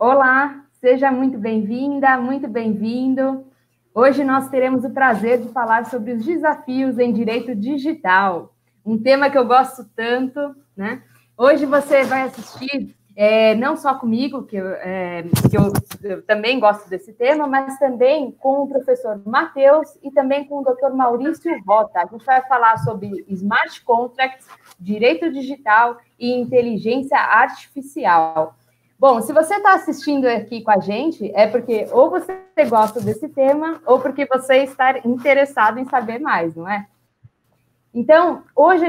Olá, seja muito bem-vinda, muito bem-vindo. Hoje nós teremos o prazer de falar sobre os desafios em direito digital, um tema que eu gosto tanto, né? Hoje você vai assistir, não só comigo, que eu também gosto desse tema, mas também com o professor Matheus e também com o Dr. Maurício Rota. A gente vai falar sobre smart contracts, direito digital e inteligência artificial. Bom, se você está assistindo aqui com a gente, é porque ou você gosta desse tema, ou porque você está interessado em saber mais, não é? Então, hoje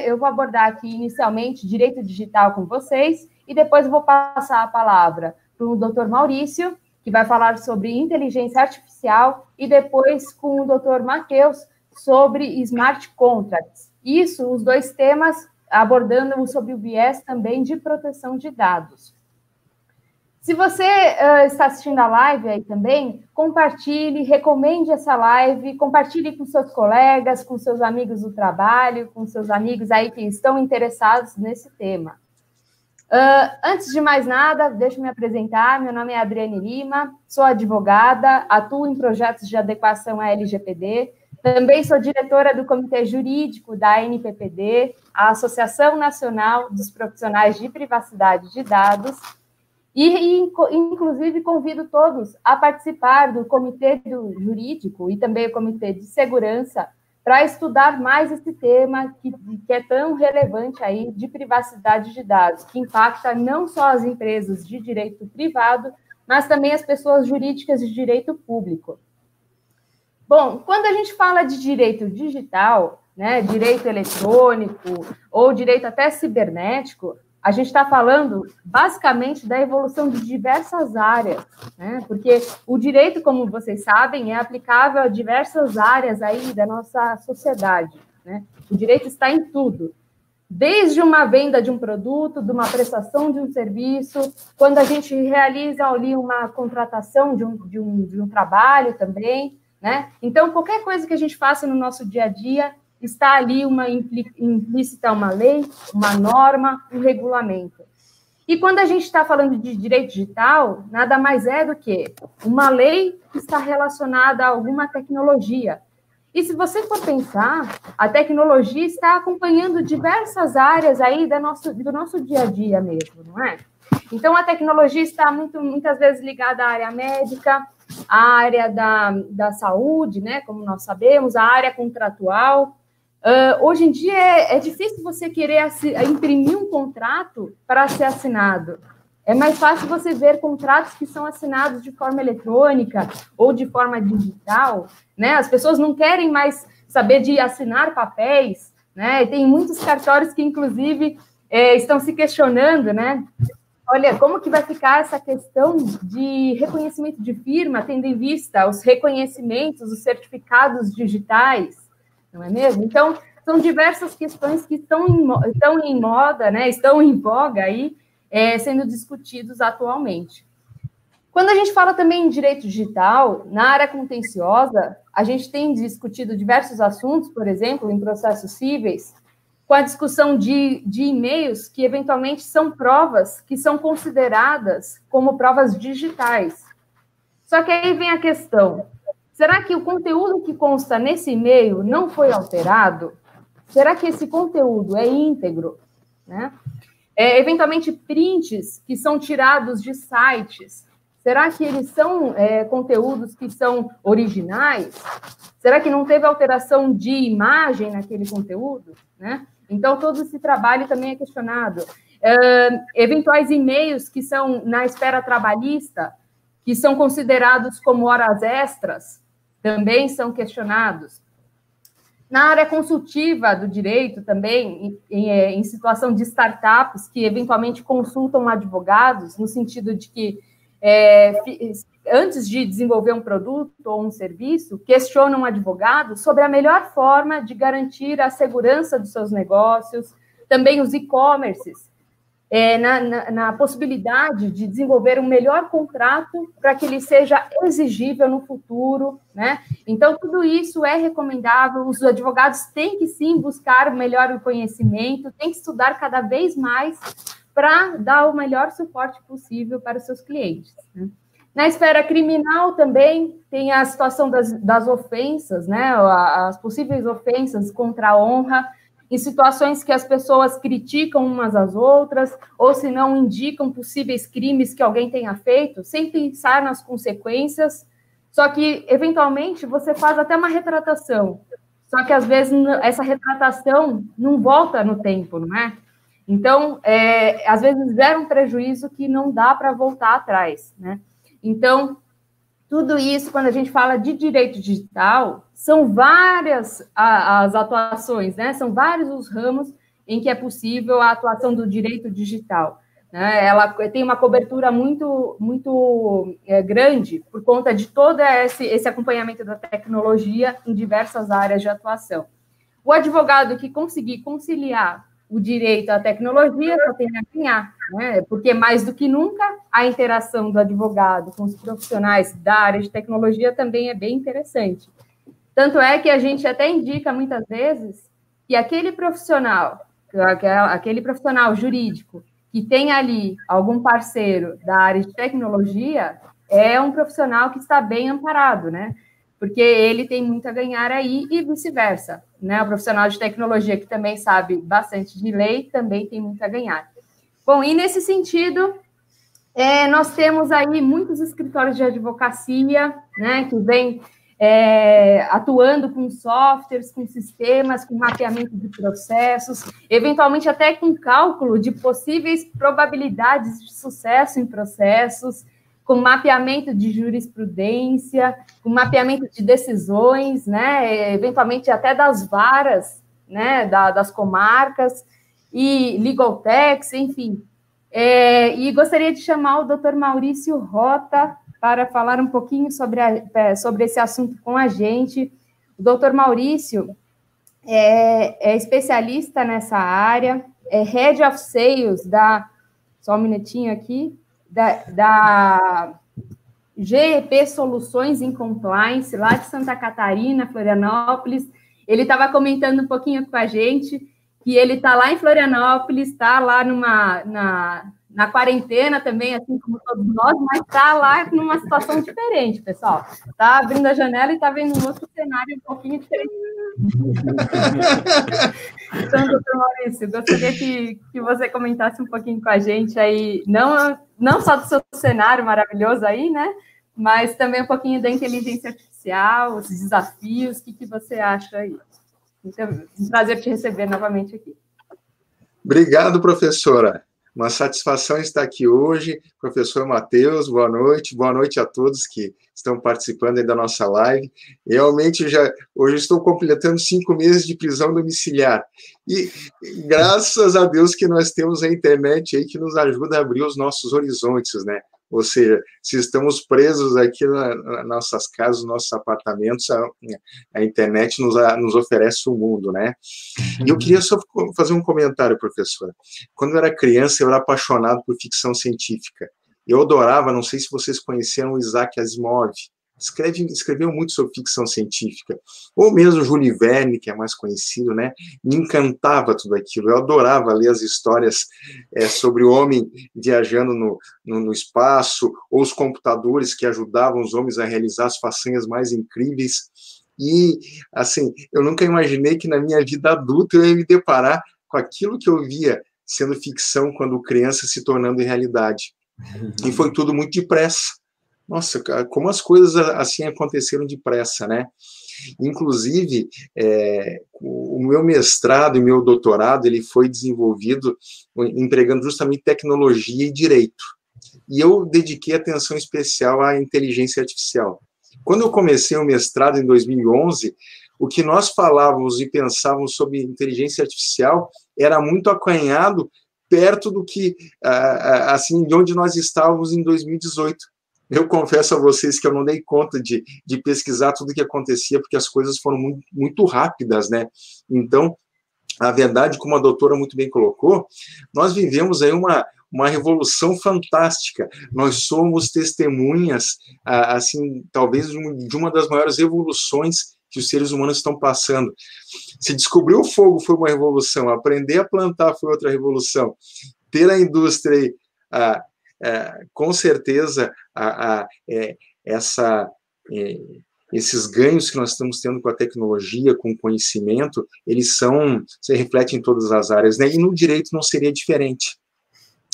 eu vou abordar aqui inicialmente direito digital com vocês, e depois eu vou passar a palavra para o Dr. Maurício, que vai falar sobre inteligência artificial, e depois com o Dr. Matheus sobre smart contracts. Isso, os dois temas, abordando sobre o viés também de proteção de dados. Se você está assistindo a live aí também, compartilhe, recomende essa live, compartilhe com seus colegas, com seus amigos do trabalho, com seus amigos aí que estão interessados nesse tema. Antes de mais nada, deixa eu me apresentar. Meu nome é Adriane Lima, sou advogada, atuo em projetos de adequação à LGPD, também sou diretora do Comitê Jurídico da ANPPD, a Associação Nacional dos Profissionais de Privacidade de Dados, e, inclusive, convido todos a participar do Comitê Jurídico e também o Comitê de Segurança para estudar mais esse tema que é tão relevante aí de privacidade de dados, que impacta não só as empresas de direito privado, mas também as pessoas jurídicas de direito público. Bom, quando a gente fala de direito digital, né, direito eletrônico ou direito até cibernético, a gente está falando, basicamente, da evolução de diversas áreas, né? Porque o direito, como vocês sabem, é aplicável a diversas áreas aí da nossa sociedade, né? O direito está em tudo, desde uma venda de um produto, de uma prestação de um serviço, quando a gente realiza ali uma contratação de um trabalho também, né? Então, qualquer coisa que a gente faça no nosso dia a dia, está ali implícita uma lei, uma norma, um regulamento. E quando a gente está falando de direito digital, nada mais é do que uma lei que está relacionada a alguma tecnologia. E se você for pensar, a tecnologia está acompanhando diversas áreas aí do nosso dia a dia mesmo, não é? Então, a tecnologia está muitas vezes ligada à área médica, à área da saúde, né, como nós sabemos, à área contratual. Hoje em dia é difícil você querer imprimir um contrato para ser assinado. É mais fácil você ver contratos que são assinados de forma eletrônica ou de forma digital, né? As pessoas não querem mais saber de assinar papéis, né? E tem muitos cartórios que, inclusive, estão se questionando, né? Olha, como que vai ficar essa questão de reconhecimento de firma, tendo em vista os reconhecimentos, os certificados digitais, não é mesmo? Então, são diversas questões que estão em moda, né? Estão em voga aí, sendo discutidos atualmente. Quando a gente fala também em direito digital, na área contenciosa, a gente tem discutido diversos assuntos, por exemplo, em processos cíveis, com a discussão de e-mails que, eventualmente, são provas que são consideradas como provas digitais. Só que aí vem a questão: será que o conteúdo que consta nesse e-mail não foi alterado? Será que esse conteúdo é íntegro? Né? Eventualmente, prints que são tirados de sites, será que eles são conteúdos que são originais? Será que não teve alteração de imagem naquele conteúdo? Né? Então, todo esse trabalho também é questionado. Eventuais e-mails que são na esfera trabalhista, que são considerados como horas extras, também são questionados. Na área consultiva do direito também, em situação de startups que eventualmente consultam advogados, no sentido de que, antes de desenvolver um produto ou um serviço, questionam advogados sobre a melhor forma de garantir a segurança dos seus negócios, também os e-commerces, na possibilidade de desenvolver um melhor contrato para que ele seja exigível no futuro, né? Então, tudo isso é recomendável, os advogados têm que, sim, buscar melhor o conhecimento, têm que estudar cada vez mais para dar o melhor suporte possível para os seus clientes, né? Na esfera criminal também tem a situação das ofensas, né? As possíveis ofensas contra a honra, em situações que as pessoas criticam umas às outras, ou se não indicam possíveis crimes que alguém tenha feito, sem pensar nas consequências. Só que, eventualmente, você faz até uma retratação. Só que, às vezes, essa retratação não volta no tempo, não é? Então, às vezes, gera um prejuízo que não dá para voltar atrás, né? Então, tudo isso, quando a gente fala de direito digital, são várias as atuações, né? São vários os ramos em que é possível a atuação do direito digital, né? Ela tem uma cobertura muito grande por conta de todo esse acompanhamento da tecnologia em diversas áreas de atuação. O advogado que conseguir conciliar o direito à tecnologia só tem a ganhar, né? Porque mais do que nunca a interação do advogado com os profissionais da área de tecnologia também é bem interessante. Tanto é que a gente até indica muitas vezes que aquele profissional jurídico que tem ali algum parceiro da área de tecnologia é um profissional que está bem amparado, né? Porque ele tem muito a ganhar aí e vice-versa, né? O profissional de tecnologia que também sabe bastante de lei também tem muito a ganhar. Bom, e nesse sentido, nós temos aí muitos escritórios de advocacia, né, que vêm atuando com softwares, com sistemas, com mapeamento de processos, eventualmente até com cálculo de possíveis probabilidades de sucesso em processos, com mapeamento de jurisprudência, com mapeamento de decisões, né, eventualmente até das varas, né, das comarcas, e legal tax, enfim. E gostaria de chamar o doutor Maurício Rota para falar um pouquinho sobre esse assunto com a gente. O doutor Maurício é especialista nessa área, é Head of Sales só um minutinho aqui, da GEP Soluções em Compliance, lá de Santa Catarina, Florianópolis. Ele estava comentando um pouquinho com a gente que ele está lá em Florianópolis, está lá na quarentena também, assim como todos nós, mas está lá numa situação diferente, pessoal. Está abrindo a janela e está vendo um outro cenário um pouquinho diferente. Então, doutor Maurício, gostaria que você comentasse um pouquinho com a gente aí, não só do seu cenário maravilhoso aí, né? Mas também um pouquinho da inteligência artificial, os desafios, o que você acha aí? Então, um prazer te receber novamente aqui. Obrigado, professora. Uma satisfação estar aqui hoje. Professor Matheus, boa noite a todos que estão participando aí da nossa live. Realmente, hoje estou completando 5 meses de prisão domiciliar. E graças a Deus que nós temos a internet aí que nos ajuda a abrir os nossos horizontes, né? Ou seja, se estamos presos aqui nas nossas casas, nos nossos apartamentos, a internet nos oferece o mundo, né? E eu queria só fazer um comentário, professora. Quando eu era criança, eu era apaixonado por ficção científica. Eu adorava, não sei se vocês conheceram o Isaac Asimov, escreveu muito sobre ficção científica, ou mesmo Júlio Verne, que é mais conhecido, né? Me encantava tudo aquilo, eu adorava ler as histórias sobre o homem viajando no espaço, ou os computadores que ajudavam os homens a realizar as façanhas mais incríveis, e, assim, eu nunca imaginei que na minha vida adulta eu ia me deparar com aquilo que eu via sendo ficção quando criança se tornando realidade, e foi tudo muito depressa. Nossa, como as coisas assim aconteceram depressa, né? Inclusive, o meu mestrado e meu doutorado, ele foi desenvolvido empregando justamente tecnologia e direito. E eu dediquei atenção especial à inteligência artificial. Quando eu comecei o mestrado em 2011, o que nós falávamos e pensávamos sobre inteligência artificial era muito acanhado perto do que, assim, de onde nós estávamos em 2018. Eu confesso a vocês que eu não dei conta de pesquisar tudo o que acontecia, porque as coisas foram muito, muito rápidas, né? Então, a verdade, como a doutora muito bem colocou, nós vivemos aí uma revolução fantástica. Nós somos testemunhas, assim, talvez de uma das maiores revoluções que os seres humanos estão passando. Se descobrir o fogo foi uma revolução, aprender a plantar foi outra revolução. ter a indústria, com certeza, esses ganhos que nós estamos tendo com a tecnologia, com o conhecimento, eles se refletem em todas as áreas, né? E no direito não seria diferente.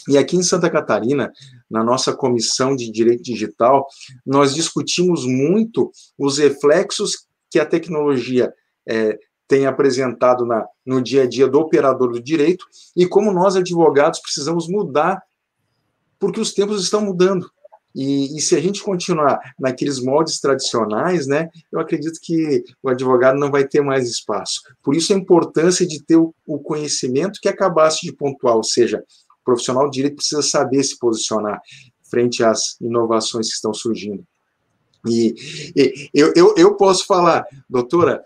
E aqui em Santa Catarina, na nossa comissão de direito digital, nós discutimos muito os reflexos que a tecnologia tem apresentado no dia a dia do operador do direito e como nós, advogados, precisamos mudar, porque os tempos estão mudando. E se a gente continuar naqueles moldes tradicionais, né, eu acredito que o advogado não vai ter mais espaço. Por isso a importância de ter o conhecimento que acabasse de pontuar, ou seja, o profissional de direito precisa saber se posicionar frente às inovações que estão surgindo. E eu posso falar, doutora,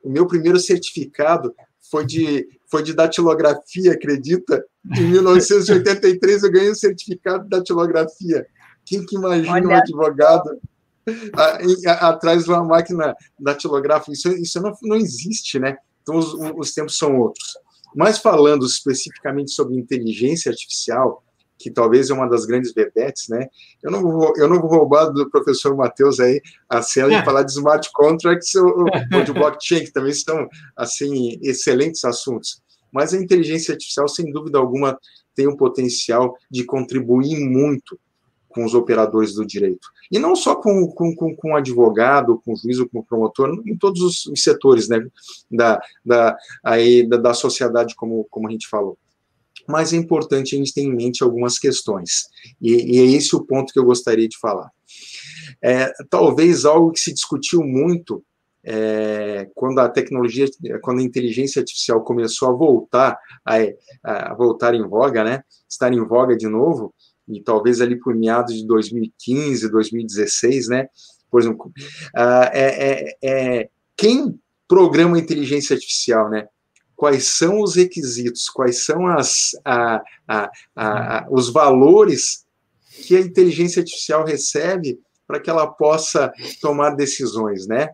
o meu primeiro certificado foi de datilografia, acredita? Em 1983 eu ganhei um certificado de datilografia. Quem que imagina um advogado atrás de uma máquina datilográfica? Isso não existe, né? Então, os tempos são outros. Mas falando especificamente sobre inteligência artificial, que talvez é uma das grandes vedetes, né? Eu não vou roubar do professor Matheus aí a cena de falar de smart contracts ou de blockchain, que também são, assim, excelentes assuntos. Mas a inteligência artificial, sem dúvida alguma, tem o potencial de contribuir muito com os operadores do direito. E não só com o advogado, com o juiz, com o promotor, em todos os setores, né, da sociedade, como a gente falou. Mas é importante a gente ter em mente algumas questões. E é esse o ponto que eu gostaria de falar. Talvez algo que se discutiu muito quando a inteligência artificial começou a voltar em voga, né, estar em voga de novo, e talvez ali por meados de 2015, 2016, né? Por exemplo, quem programa a inteligência artificial, né? Quais são os requisitos, quais são os valores que a inteligência artificial recebe para que ela possa tomar decisões, né?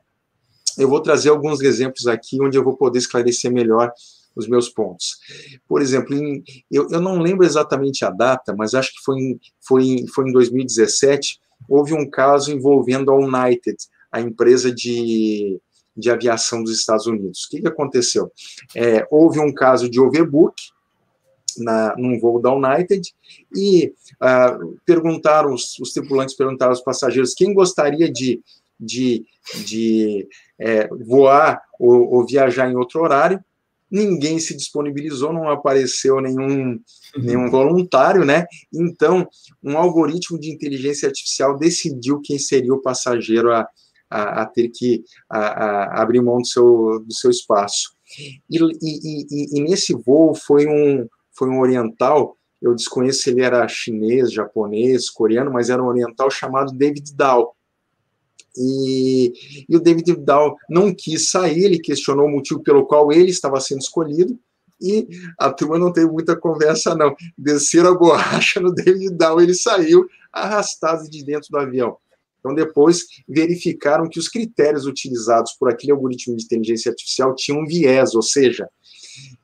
Eu vou trazer alguns exemplos aqui onde eu vou poder esclarecer melhor os meus pontos. Por exemplo, eu não lembro exatamente a data, mas acho que foi em 2017, houve um caso envolvendo a United, a empresa de aviação dos Estados Unidos. O que aconteceu? Houve um caso de overbook num voo da United e os tripulantes perguntaram aos passageiros quem gostaria de voar ou viajar em outro horário. Ninguém se disponibilizou, não apareceu nenhum voluntário, né? Então, um algoritmo de inteligência artificial decidiu quem seria o passageiro a ter que abrir mão do seu espaço. E nesse voo foi um oriental, eu desconheço se ele era chinês, japonês, coreano, mas era um oriental chamado David Dahl. E o David Dahl não quis sair, ele questionou o motivo pelo qual ele estava sendo escolhido, e a turma não teve muita conversa, não. Desceram a borracha no David Dahl, ele saiu arrastado de dentro do avião. Então, depois, verificaram que os critérios utilizados por aquele algoritmo de inteligência artificial tinham um viés, ou seja,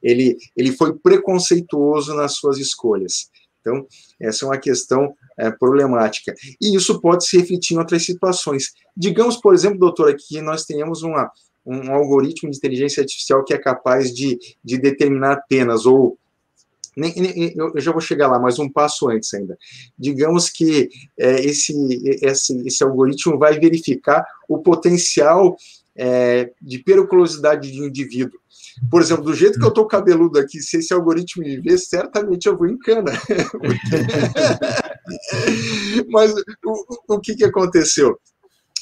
ele foi preconceituoso nas suas escolhas. Então, essa é uma questão problemática. E isso pode se refletir em outras situações. Digamos, por exemplo, doutora, que nós tenhamos um algoritmo de inteligência artificial que é capaz de determinar penas, ou... eu já vou chegar lá, mas um passo antes ainda. Digamos que esse algoritmo vai verificar o potencial de periculosidade de um indivíduo. Por exemplo, do jeito que eu estou cabeludo aqui, se esse algoritmo me ver, certamente eu vou em cana. Mas o que aconteceu?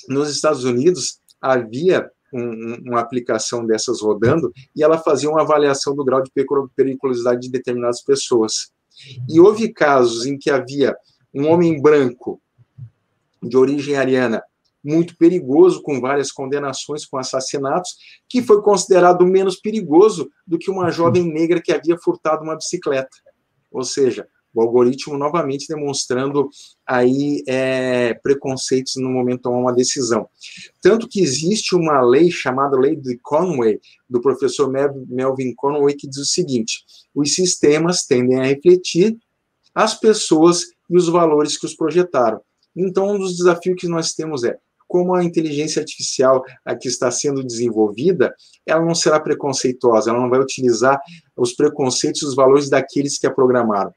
Nos Estados Unidos, havia uma aplicação dessas rodando e ela fazia uma avaliação do grau de periculosidade de determinadas pessoas. E houve casos em que havia um homem branco de origem ariana muito perigoso, com várias condenações, com assassinatos, que foi considerado menos perigoso do que uma jovem negra que havia furtado uma bicicleta. Ou seja, O algoritmo, novamente, demonstrando aí preconceitos no momento de tomar uma decisão. Tanto que existe uma lei chamada Lei de Conway, do professor Melvin Conway, que diz o seguinte: os sistemas tendem a refletir as pessoas e os valores que os projetaram. Então, um dos desafios que nós temos é, como a inteligência artificial aqui está sendo desenvolvida, ela não será preconceituosa, ela não vai utilizar os preconceitos e os valores daqueles que a programaram.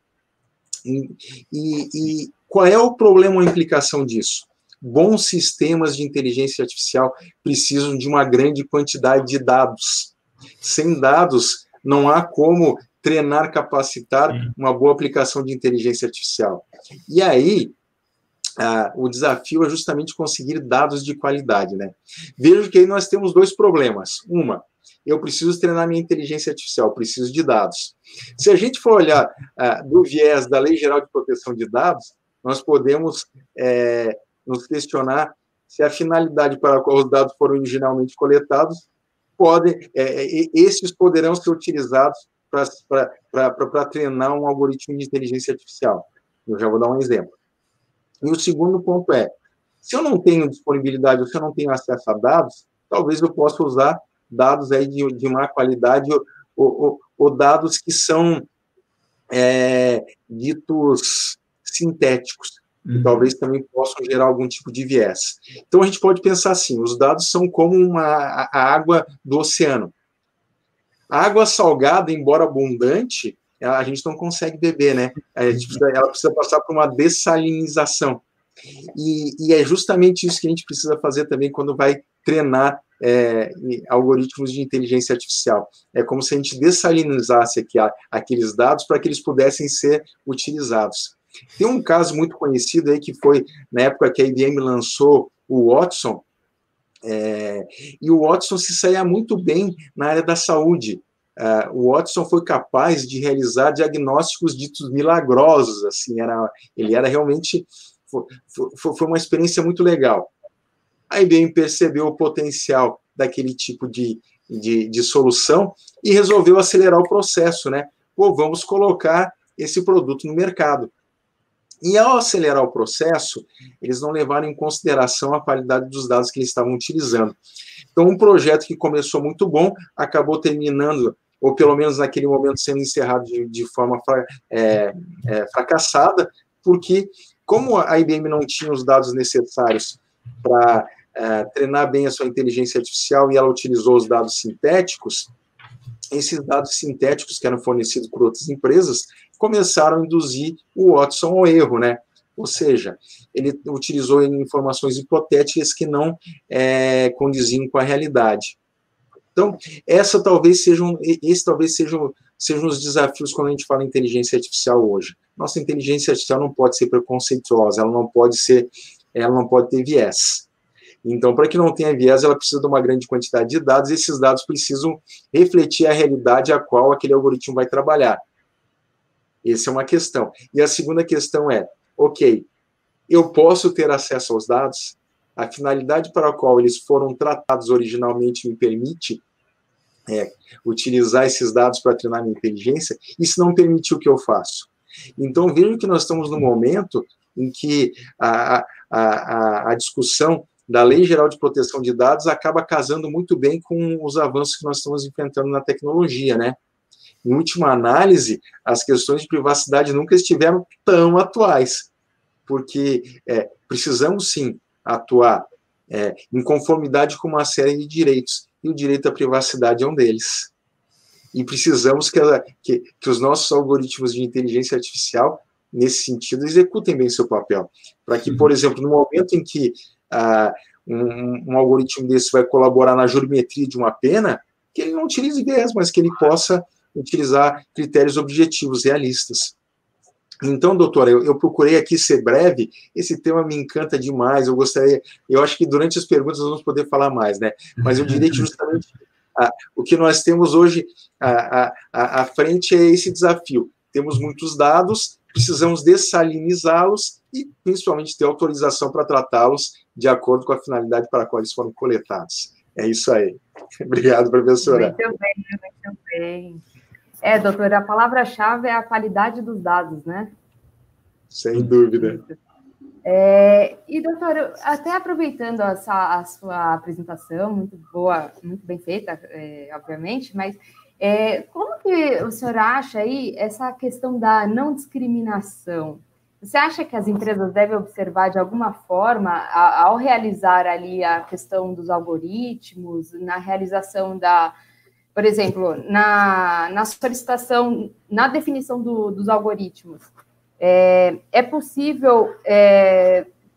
E qual é o problema ou a implicação disso? Bons sistemas de inteligência artificial precisam de uma grande quantidade de dados. Sem dados, não há como treinar, capacitar uma boa aplicação de inteligência artificial. E aí, o desafio é justamente conseguir dados de qualidade, né? Vejo que aí nós temos dois problemas. Eu preciso treinar minha inteligência artificial, preciso de dados. Se a gente for olhar do viés da Lei Geral de Proteção de Dados, nós podemos nos questionar se a finalidade para a qual os dados foram originalmente coletados, esses poderão ser utilizados para treinar um algoritmo de inteligência artificial. Eu já vou dar um exemplo. E o segundo ponto é, se eu não tenho disponibilidade, ou se eu não tenho acesso a dados, talvez eu possa usar dados aí de má qualidade ou dados que são ditos sintéticos, que talvez também possam gerar algum tipo de viés. Então, a gente pode pensar assim, os dados são como a água do oceano. A água salgada, embora abundante, a gente não consegue beber, né? Ela precisa passar por uma dessalinização. E é justamente isso que a gente precisa fazer também quando vai treinar algoritmos de inteligência artificial. É como se a gente dessalinizasse aqueles dados para que eles pudessem ser utilizados. Tem um caso muito conhecido aí que foi na época que a IBM lançou o Watson, e o Watson se saía muito bem na área da saúde. O Watson foi capaz de realizar diagnósticos ditos milagrosos, assim, ele era realmente, foi uma experiência muito legal. A IBM percebeu o potencial daquele tipo de solução e resolveu acelerar o processo, né? Vamos colocar esse produto no mercado. E ao acelerar o processo, eles não levaram em consideração a qualidade dos dados que eles estavam utilizando. Então, um projeto que começou muito bom, acabou terminando, ou pelo menos naquele momento sendo encerrado de forma fracassada, porque como a IBM não tinha os dados necessários para treinar bem a sua inteligência artificial e ela utilizou os dados sintéticos, esses dados sintéticos que eram fornecidos por outras empresas começaram a induzir o Watson ao erro, né? Ou seja, ele utilizou informações hipotéticas que não condiziam com a realidade. Então, esses talvez sejam os desafios quando a gente fala em inteligência artificial hoje. Nossa inteligência artificial não pode ser preconceituosa, ela não pode ter viés. Então, para que não tenha viés, ela precisa de uma grande quantidade de dados, e esses dados precisam refletir a realidade a qual aquele algoritmo vai trabalhar. Essa é uma questão. E a segunda questão é, eu posso ter acesso aos dados? A finalidade para a qual eles foram tratados originalmente me permite utilizar esses dados para treinar minha inteligência? E se não permitir, o que eu faço? Então, vejo que nós estamos num momento em que a discussão da Lei Geral de Proteção de Dados acaba casando muito bem com os avanços que nós estamos enfrentando na tecnologia, né? Em última análise, as questões de privacidade nunca estiveram tão atuais, porque precisamos, sim, atuar em conformidade com uma série de direitos, e o direito à privacidade é um deles. E precisamos que os nossos algoritmos de inteligência artificial, nesse sentido, executem bem seu papel, para que, por exemplo, no momento em que um algoritmo desse vai colaborar na jurimetria de uma pena, que ele não utilize viés, mas que ele possa utilizar critérios objetivos, realistas. Então, doutora, eu procurei aqui ser breve, esse tema me encanta demais, eu acho que durante as perguntas nós vamos poder falar mais, né? Mas eu diria que justamente o que nós temos hoje à frente é esse desafio. Temos muitos dados, precisamos dessalinizá-los e, principalmente, ter autorização para tratá-los de acordo com a finalidade para a qual eles foram coletados. É isso aí. Obrigado, professora. Muito bem, muito bem. Doutora, a palavra-chave é a qualidade dos dados, né? Sem dúvida. E, doutor, até aproveitando a sua apresentação, muito boa, muito bem feita, obviamente, mas como que o senhor acha aí essa questão da não discriminação? Você acha que as empresas devem observar de alguma forma, ao realizar ali a questão dos algoritmos, na realização por exemplo, na solicitação, na definição dos algoritmos, é possível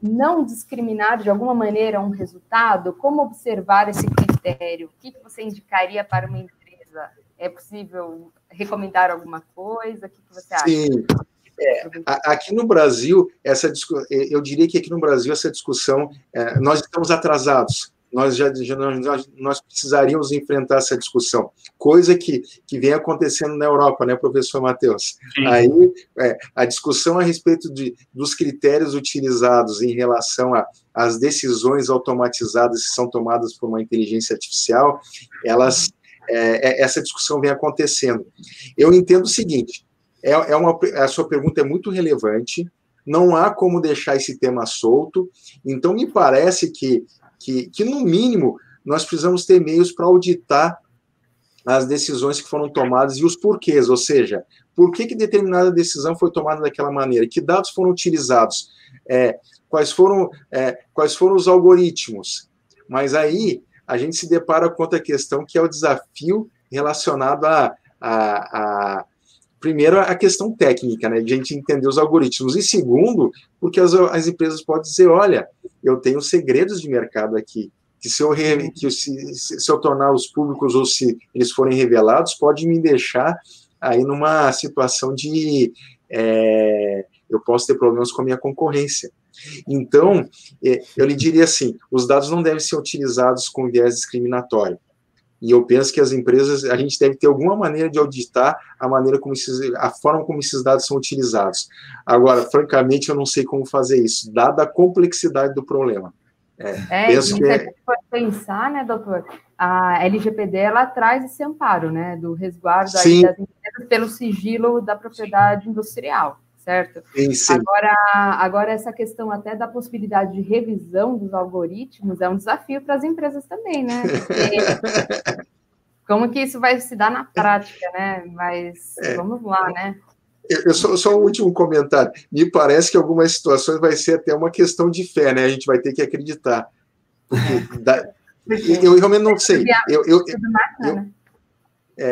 não discriminar de alguma maneira um resultado? Como observar esse critério? O que você indicaria para uma empresa? É possível recomendar alguma coisa? O que você acha? Sim. Aqui no Brasil, eu diria que aqui no Brasil essa discussão, nós estamos atrasados. Nós precisaríamos enfrentar essa discussão, coisa que vem acontecendo na Europa, né, professor Matheus? Sim. Aí, a discussão a respeito dos critérios utilizados em relação às decisões automatizadas que são tomadas por uma inteligência artificial, essa discussão vem acontecendo. Eu entendo o seguinte, a sua pergunta é muito relevante, não há como deixar esse tema solto, então me parece que no mínimo, nós precisamos ter meios para auditar as decisões que foram tomadas e os porquês, ou seja, por que determinada decisão foi tomada daquela maneira, que dados foram utilizados, quais foram os algoritmos. Mas aí, a gente se depara com outra questão, que é o desafio relacionado primeiro, a questão técnica, né, de a gente entender os algoritmos, e segundo, porque as empresas podem dizer, olha, eu tenho segredos de mercado aqui, que se eu torná-los públicos ou se eles forem revelados, pode me deixar aí numa situação de eu posso ter problemas com a minha concorrência. Então, eu lhe diria assim, os dados não devem ser utilizados com viés discriminatório. E eu penso que as empresas, a gente deve ter alguma maneira de auditar a forma como esses dados são utilizados. Agora, francamente, eu não sei como fazer isso, dada a complexidade do problema. Penso que você pode pensar, né, doutor? A LGPD, ela traz esse amparo, né, do resguardo aí das empresas pelo sigilo da propriedade industrial, certo? Sim. Agora, essa questão até da possibilidade de revisão dos algoritmos é um desafio para as empresas também, né? Porque como que isso vai se dar na prática, né? Mas vamos lá, né? Só um último comentário. Me parece que em algumas situações vai ser até uma questão de fé, né? A gente vai ter que acreditar. Eu realmente não sei.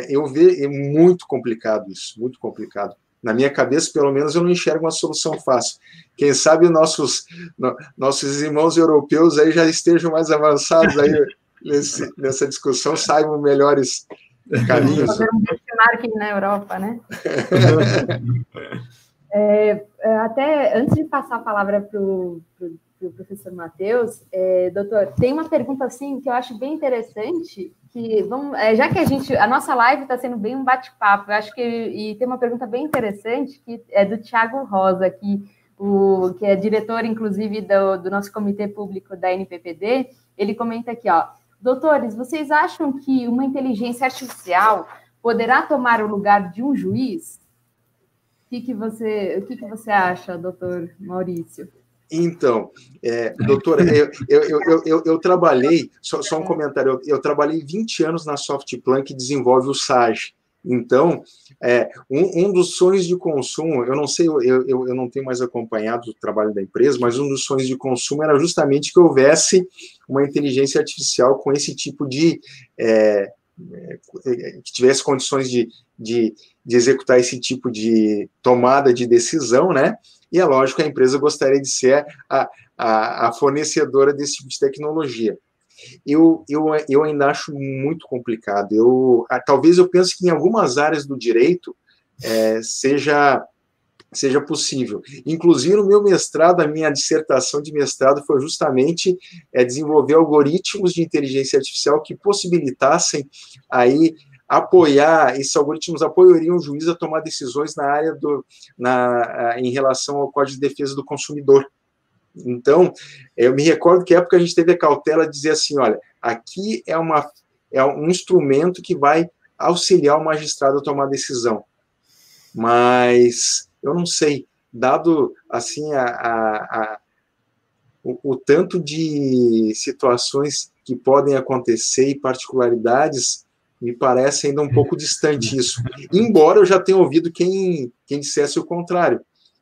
Eu vejo muito complicado isso, muito complicado. Na minha cabeça, pelo menos, eu não enxergo uma solução fácil. Quem sabe nossos irmãos europeus aí já estejam mais avançados aí nessa discussão, saibam melhores caminhos. Fazer um benchmarking na Europa, né? Até antes de passar a palavra para o professor Matheus, doutor, tem uma pergunta assim que eu acho bem interessante, que já que a nossa live está sendo bem um bate-papo, eu acho e tem uma pergunta bem interessante que é do Thiago Rosa, que é diretor, inclusive, do nosso comitê público da NPPD. Ele comenta aqui, ó: doutores, vocês acham que uma inteligência artificial poderá tomar o lugar de um juiz? O que você acha, doutor Maurício? Então, doutora, eu trabalhei, só um comentário, eu trabalhei 20 anos na Softplan, que desenvolve o SAG. Então, um dos sonhos de consumo, eu não sei, eu não tenho mais acompanhado o trabalho da empresa, mas um dos sonhos de consumo era justamente que houvesse uma inteligência artificial com esse tipo de... que tivesse condições de executar esse tipo de tomada de decisão, né? E é lógico que a empresa gostaria de ser a fornecedora desse tipo de tecnologia. Eu ainda acho muito complicado. Talvez eu pense que em algumas áreas do direito seja possível. Inclusive, no meu mestrado, a minha dissertação de mestrado foi justamente desenvolver algoritmos de inteligência artificial que possibilitassem aí esses algoritmos apoiariam o juiz a tomar decisões na área em relação ao Código de Defesa do Consumidor. Então, eu me recordo que na época a gente teve a cautela de dizer assim, olha, aqui é um instrumento que vai auxiliar o magistrado a tomar decisão. Mas eu não sei. dado, assim, o tanto de situações que podem acontecer e particularidades, me parece ainda um pouco distante isso. Embora eu já tenha ouvido quem dissesse o contrário.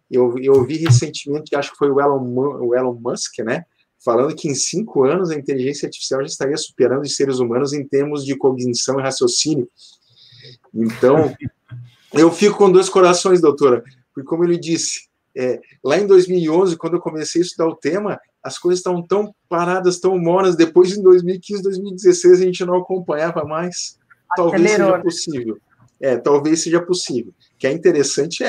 Eu ouvi recentemente, acho que foi o Elon Musk, né, falando que em 5 anos a inteligência artificial já estaria superando os seres humanos em termos de cognição e raciocínio. Então, eu fico com 2 corações, doutora, porque, como ele disse, lá em 2011, quando eu comecei a estudar o tema, as coisas estavam tão paradas, tão moras. Depois, em 2015, 2016, a gente não acompanhava mais. Talvez seja possível. Talvez seja possível. Que é interessante,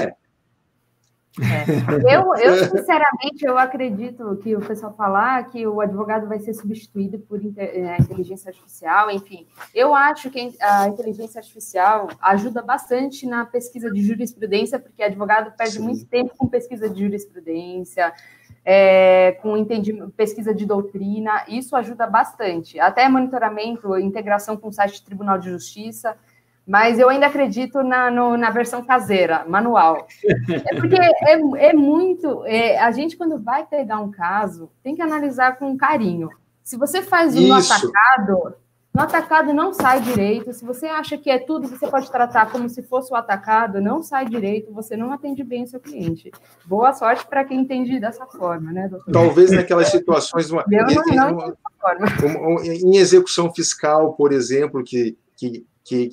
Eu, sinceramente, eu acredito que o pessoal falar que o advogado vai ser substituído por inteligência artificial, enfim. Eu acho que a inteligência artificial ajuda bastante na pesquisa de jurisprudência, porque advogado perde muito tempo com pesquisa de jurisprudência, com pesquisa de doutrina, isso ajuda bastante. Até monitoramento, integração com o site do Tribunal de Justiça, mas eu ainda acredito na versão caseira, manual. Porque é muito... a gente, quando vai pegar um caso, tem que analisar com carinho. Se você faz no atacado não sai direito. Se você acha que é tudo, você pode tratar como se fosse o atacado, não sai direito, você não atende bem o seu cliente. Boa sorte para quem entende dessa forma, né, doutor? Talvez naquelas situações... em execução fiscal, por exemplo, que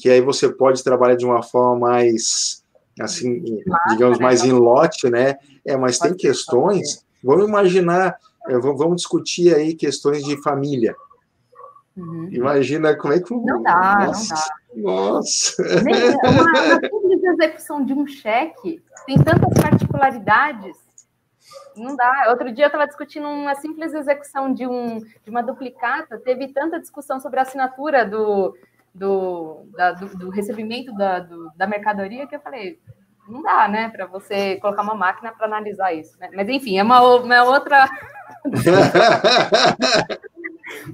aí você pode trabalhar de uma forma mais, assim, digamos, mais em lote, né? Mas tem questões, vamos imaginar, vamos discutir aí questões de família. Imagina como é que... Não dá. Nossa! Uma simples execução de um cheque tem tantas particularidades, não dá. Outro dia eu estava discutindo uma simples execução de uma duplicata, teve tanta discussão sobre a assinatura do recebimento da mercadoria, que eu falei, não dá, né, para você colocar uma máquina para analisar isso, né? Mas, enfim, é uma outra...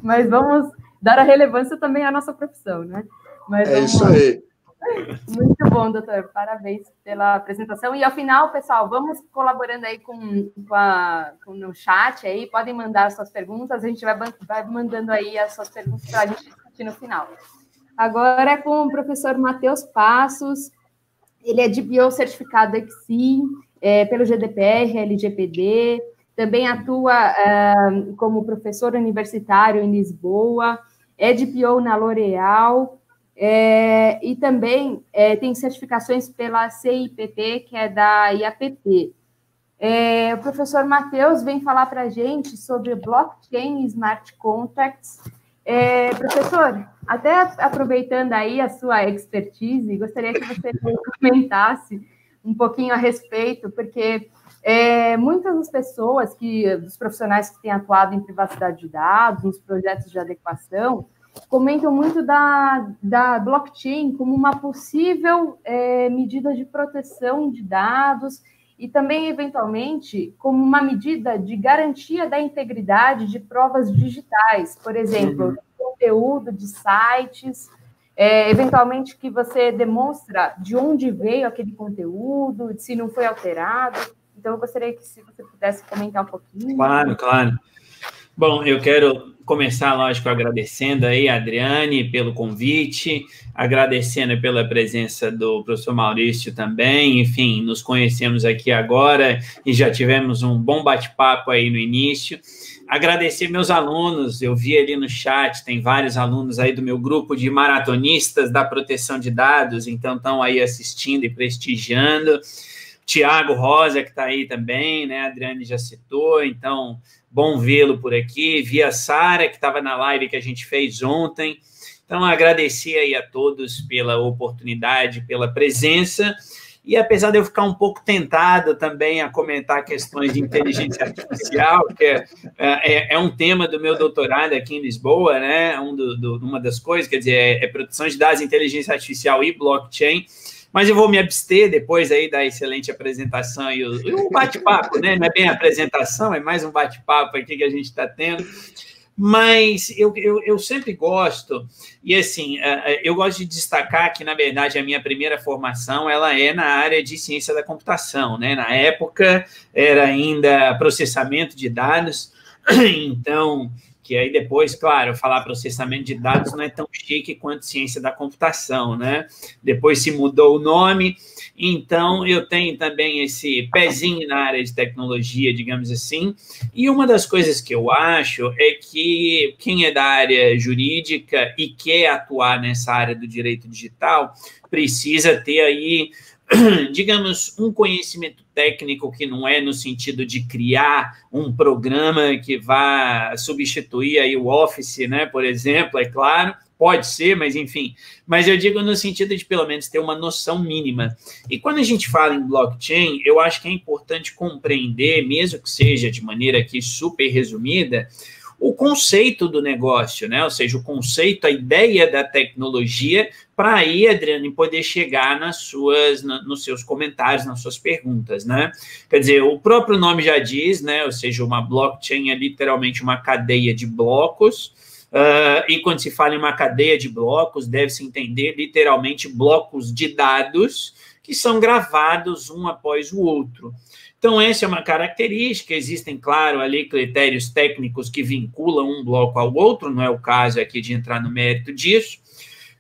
Mas vamos dar a relevância também à nossa profissão, né? Mas isso aí. Muito bom, doutor. Parabéns pela apresentação. E, ao final, pessoal, vamos colaborando aí no chat aí, podem mandar suas perguntas, a gente vai mandando aí as suas perguntas para a gente discutir no final. Agora é com o professor Matheus Passos, ele é DPO certificado EXIM, pelo GDPR, LGPD, também atua como professor universitário em Lisboa, é DPO na L'Oréal, e também tem certificações pela CIPP, que é da IAPP. O professor Matheus vem falar para a gente sobre blockchain e smart contracts. Professor, até aproveitando aí a sua expertise, gostaria que você comentasse um pouquinho a respeito, porque muitas das pessoas, dos profissionais que têm atuado em privacidade de dados, nos projetos de adequação, comentam muito da blockchain como uma possível medida de proteção de dados e também, eventualmente, como uma medida de garantia da integridade de provas digitais, por exemplo, conteúdo de sites, eventualmente que você demonstra de onde veio aquele conteúdo, se não foi alterado. Então, eu gostaria que se você pudesse comentar um pouquinho. Claro. Bom, eu quero começar, lógico, agradecendo aí a Adriane pelo convite, agradecendo pela presença do professor Maurício também, enfim, nos conhecemos aqui agora e já tivemos um bom bate-papo aí no início. Agradecer meus alunos, eu vi ali no chat, tem vários alunos aí do meu grupo de maratonistas da proteção de dados, então estão aí assistindo e prestigiando. Tiago Rosa, que está aí também, né? A Adriane já citou, então, bom vê-lo por aqui. Vi a Sara, que estava na live que a gente fez ontem. Então, agradecer aí a todos pela oportunidade, pela presença. E apesar de eu ficar um pouco tentado também a comentar questões de inteligência artificial, que é um tema do meu doutorado aqui em Lisboa, né? Uma das coisas, quer dizer, é proteção de dados, inteligência artificial e blockchain. Mas eu vou me abster depois aí da excelente apresentação e o bate-papo, né? Não é bem a apresentação, é mais um bate-papo aqui que a gente está tendo. Mas eu sempre gosto, e assim, eu gosto de destacar que, na verdade, a minha primeira formação ela é na área de ciência da computação, né? Na época, era ainda processamento de dados, então, que aí depois, claro, falar processamento de dados não é tão chique quanto ciência da computação, né? Depois se mudou o nome, então eu tenho também esse pezinho na área de tecnologia, digamos assim, e uma das coisas que eu acho é que quem é da área jurídica e quer atuar nessa área do direito digital precisa ter aí, digamos, um conhecimento técnico que não é no sentido de criar um programa que vá substituir aí o Office, né, por exemplo, é claro, pode ser, mas enfim, mas eu digo no sentido de pelo menos ter uma noção mínima. E quando a gente fala em blockchain, eu acho que é importante compreender, mesmo que seja de maneira aqui super resumida, o conceito do negócio, né? Ou seja, o conceito, a ideia da tecnologia, para aí, Adriane, poder chegar nos seus comentários, nas suas perguntas, né? Quer dizer, o próprio nome já diz, né? Ou seja, uma blockchain é literalmente uma cadeia de blocos, e quando se fala em uma cadeia de blocos, deve-se entender literalmente blocos de dados que são gravados um após o outro. Então, essa é uma característica, existem, claro, ali critérios técnicos que vinculam um bloco ao outro, não é o caso aqui de entrar no mérito disso,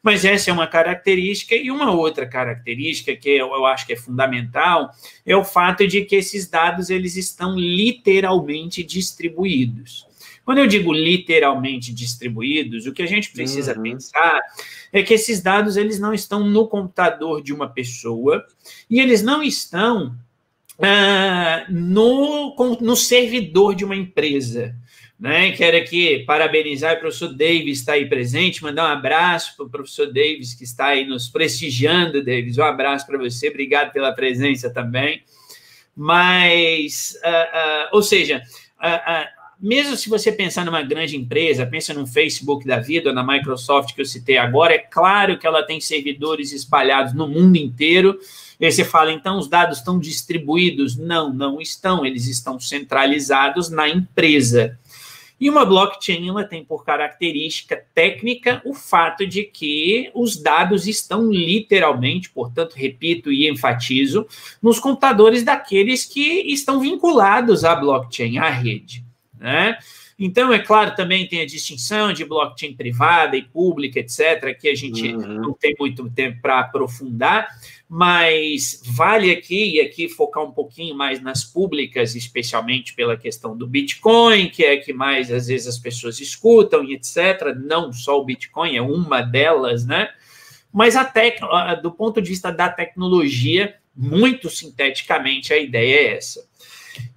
mas essa é uma característica, e uma outra característica que eu acho que é fundamental é o fato de que esses dados eles estão literalmente distribuídos. Quando eu digo literalmente distribuídos, o que a gente precisa pensar é que esses dados eles não estão no computador de uma pessoa e eles não estão no servidor de uma empresa, né? Quero aqui parabenizar o professor Davis, está aí presente, mandar um abraço para o professor Davis, que está aí nos prestigiando, Davis, um abraço para você, obrigado pela presença também, mas, ou seja, mesmo se você pensar numa grande empresa, pensa num Facebook da vida, ou na Microsoft que eu citei agora, é claro que ela tem servidores espalhados no mundo inteiro. E aí você fala, então, os dados estão distribuídos? Não, não estão, eles estão centralizados na empresa. E uma blockchain, ela tem por característica técnica o fato de que os dados estão literalmente, portanto, repito e enfatizo, nos computadores daqueles que estão vinculados à blockchain, à rede, né? Então, é claro, também tem a distinção de blockchain privada e pública, etc., que a gente não tem muito tempo para aprofundar, mas vale aqui focar um pouquinho mais nas públicas, especialmente pela questão do Bitcoin, que é que mais, às vezes, as pessoas escutam e etc., não só o Bitcoin, é uma delas, né? Mas até do ponto de vista da tecnologia, muito sinteticamente, a ideia é essa.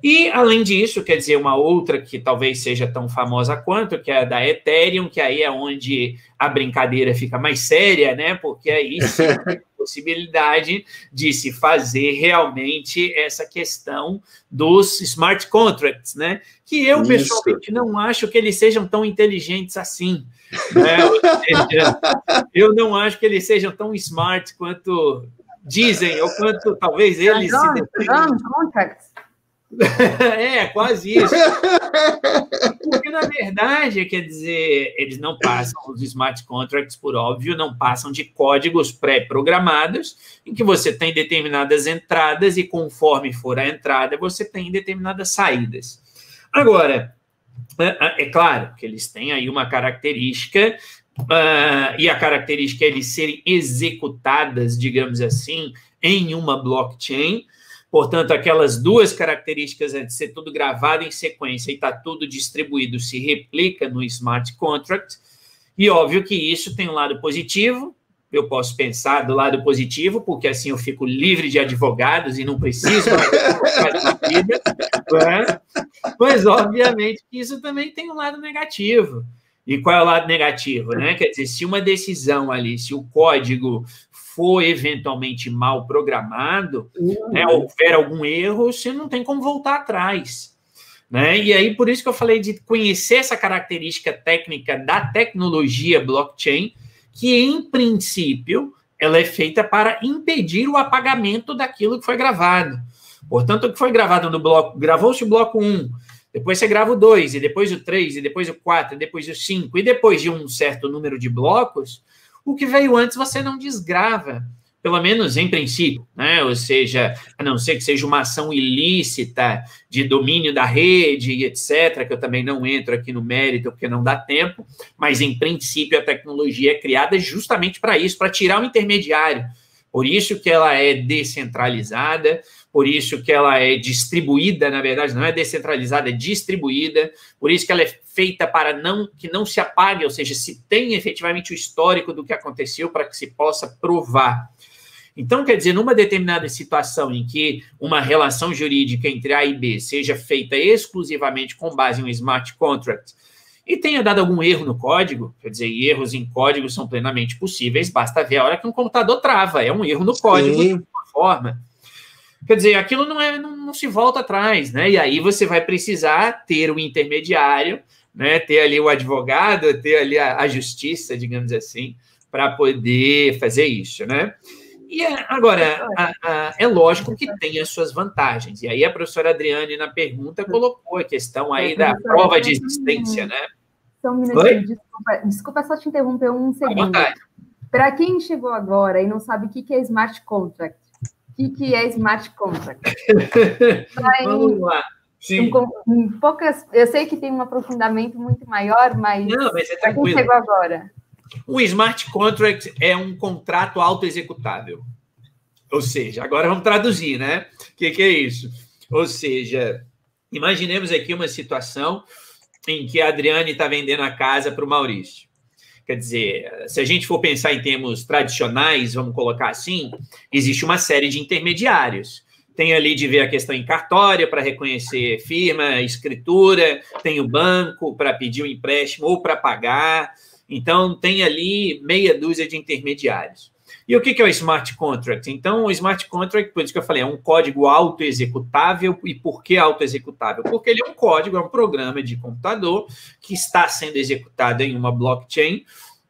E, além disso, quer dizer, uma outra que talvez seja tão famosa quanto, que é a da Ethereum, que aí é onde a brincadeira fica mais séria, né? Porque aí sim tem a possibilidade de se fazer realmente essa questão dos smart contracts, né? Que eu, pessoalmente, não acho que eles sejam tão inteligentes assim, né? Ou seja, eu não acho que eles sejam tão smart quanto dizem, ou quanto talvez eles se defendam. É, quase isso. Porque, na verdade, quer dizer, eles não passam, os smart contracts, por óbvio, não passam de códigos pré-programados, em que você tem determinadas entradas e, conforme for a entrada, você tem determinadas saídas. Agora, é claro que eles têm aí uma característica, e a característica é eles serem executadas, digamos assim, em uma blockchain. Portanto, aquelas duas características de ser tudo gravado em sequência e está tudo distribuído se replica no smart contract. E óbvio que isso tem um lado positivo. Eu posso pensar do lado positivo, porque assim eu fico livre de advogados e não preciso mais da vida. Né? Mas, obviamente, que isso também tem um lado negativo. E qual é o lado negativo? Né? Quer dizer, se uma decisão ali, se o código for eventualmente mal programado, né, houver algum erro, você não tem como voltar atrás. Né? E aí, por isso que eu falei de conhecer essa característica técnica da tecnologia blockchain, que, em princípio, ela é feita para impedir o apagamento daquilo que foi gravado. Portanto, o que foi gravado no bloco, gravou-se o bloco 1, Depois você grava o 2, e depois o 3, e depois o 4, e depois o 5, e depois de um certo número de blocos, o que veio antes você não desgrava. Pelo menos em princípio, né? Ou seja, a não ser que seja uma ação ilícita de domínio da rede, etc., que eu também não entro aqui no mérito, porque não dá tempo, mas em princípio a tecnologia é criada justamente para isso, para tirar o intermediário. Por isso que ela é descentralizada, por isso que ela é distribuída, na verdade, não é descentralizada, é distribuída, por isso que ela é feita para que não se apague, ou seja, se tem efetivamente o histórico do que aconteceu para que se possa provar. Então, quer dizer, numa determinada situação em que uma relação jurídica entre A e B seja feita exclusivamente com base em um smart contract e tenha dado algum erro no código, quer dizer, erros em código são plenamente possíveis, basta ver a hora que um computador trava, é um erro no código de alguma forma. Quer dizer, aquilo não se volta atrás, né? E aí você vai precisar ter o intermediário, né? Ter ali o advogado, ter ali a justiça, digamos assim, para poder fazer isso, né? E agora, é lógico que tem as suas vantagens. E aí a professora Adriane, na pergunta, colocou a questão aí da prova de existência, né? Só um minutinho, desculpa só te interromper um segundo. Para quem chegou agora e não sabe o que é smart contract, o que é smart contract? Vamos lá. Sim. Eu sei que tem um aprofundamento muito maior, mas para quem chegou agora... Um smart contract é um contrato autoexecutável. Ou seja, agora vamos traduzir, né? O que é isso? Ou seja, imaginemos aqui uma situação em que a Adriane está vendendo a casa para o Maurício. Quer dizer, se a gente for pensar em termos tradicionais, vamos colocar assim, existe uma série de intermediários. Tem ali de ver a questão em cartório para reconhecer firma, escritura, tem o banco para pedir um empréstimo ou para pagar. Então, tem ali meia dúzia de intermediários. E o que é o smart contract? Então, o smart contract, por isso que eu falei, é um código autoexecutável. E por que autoexecutável? Porque ele é um código, é um programa de computador que está sendo executado em uma blockchain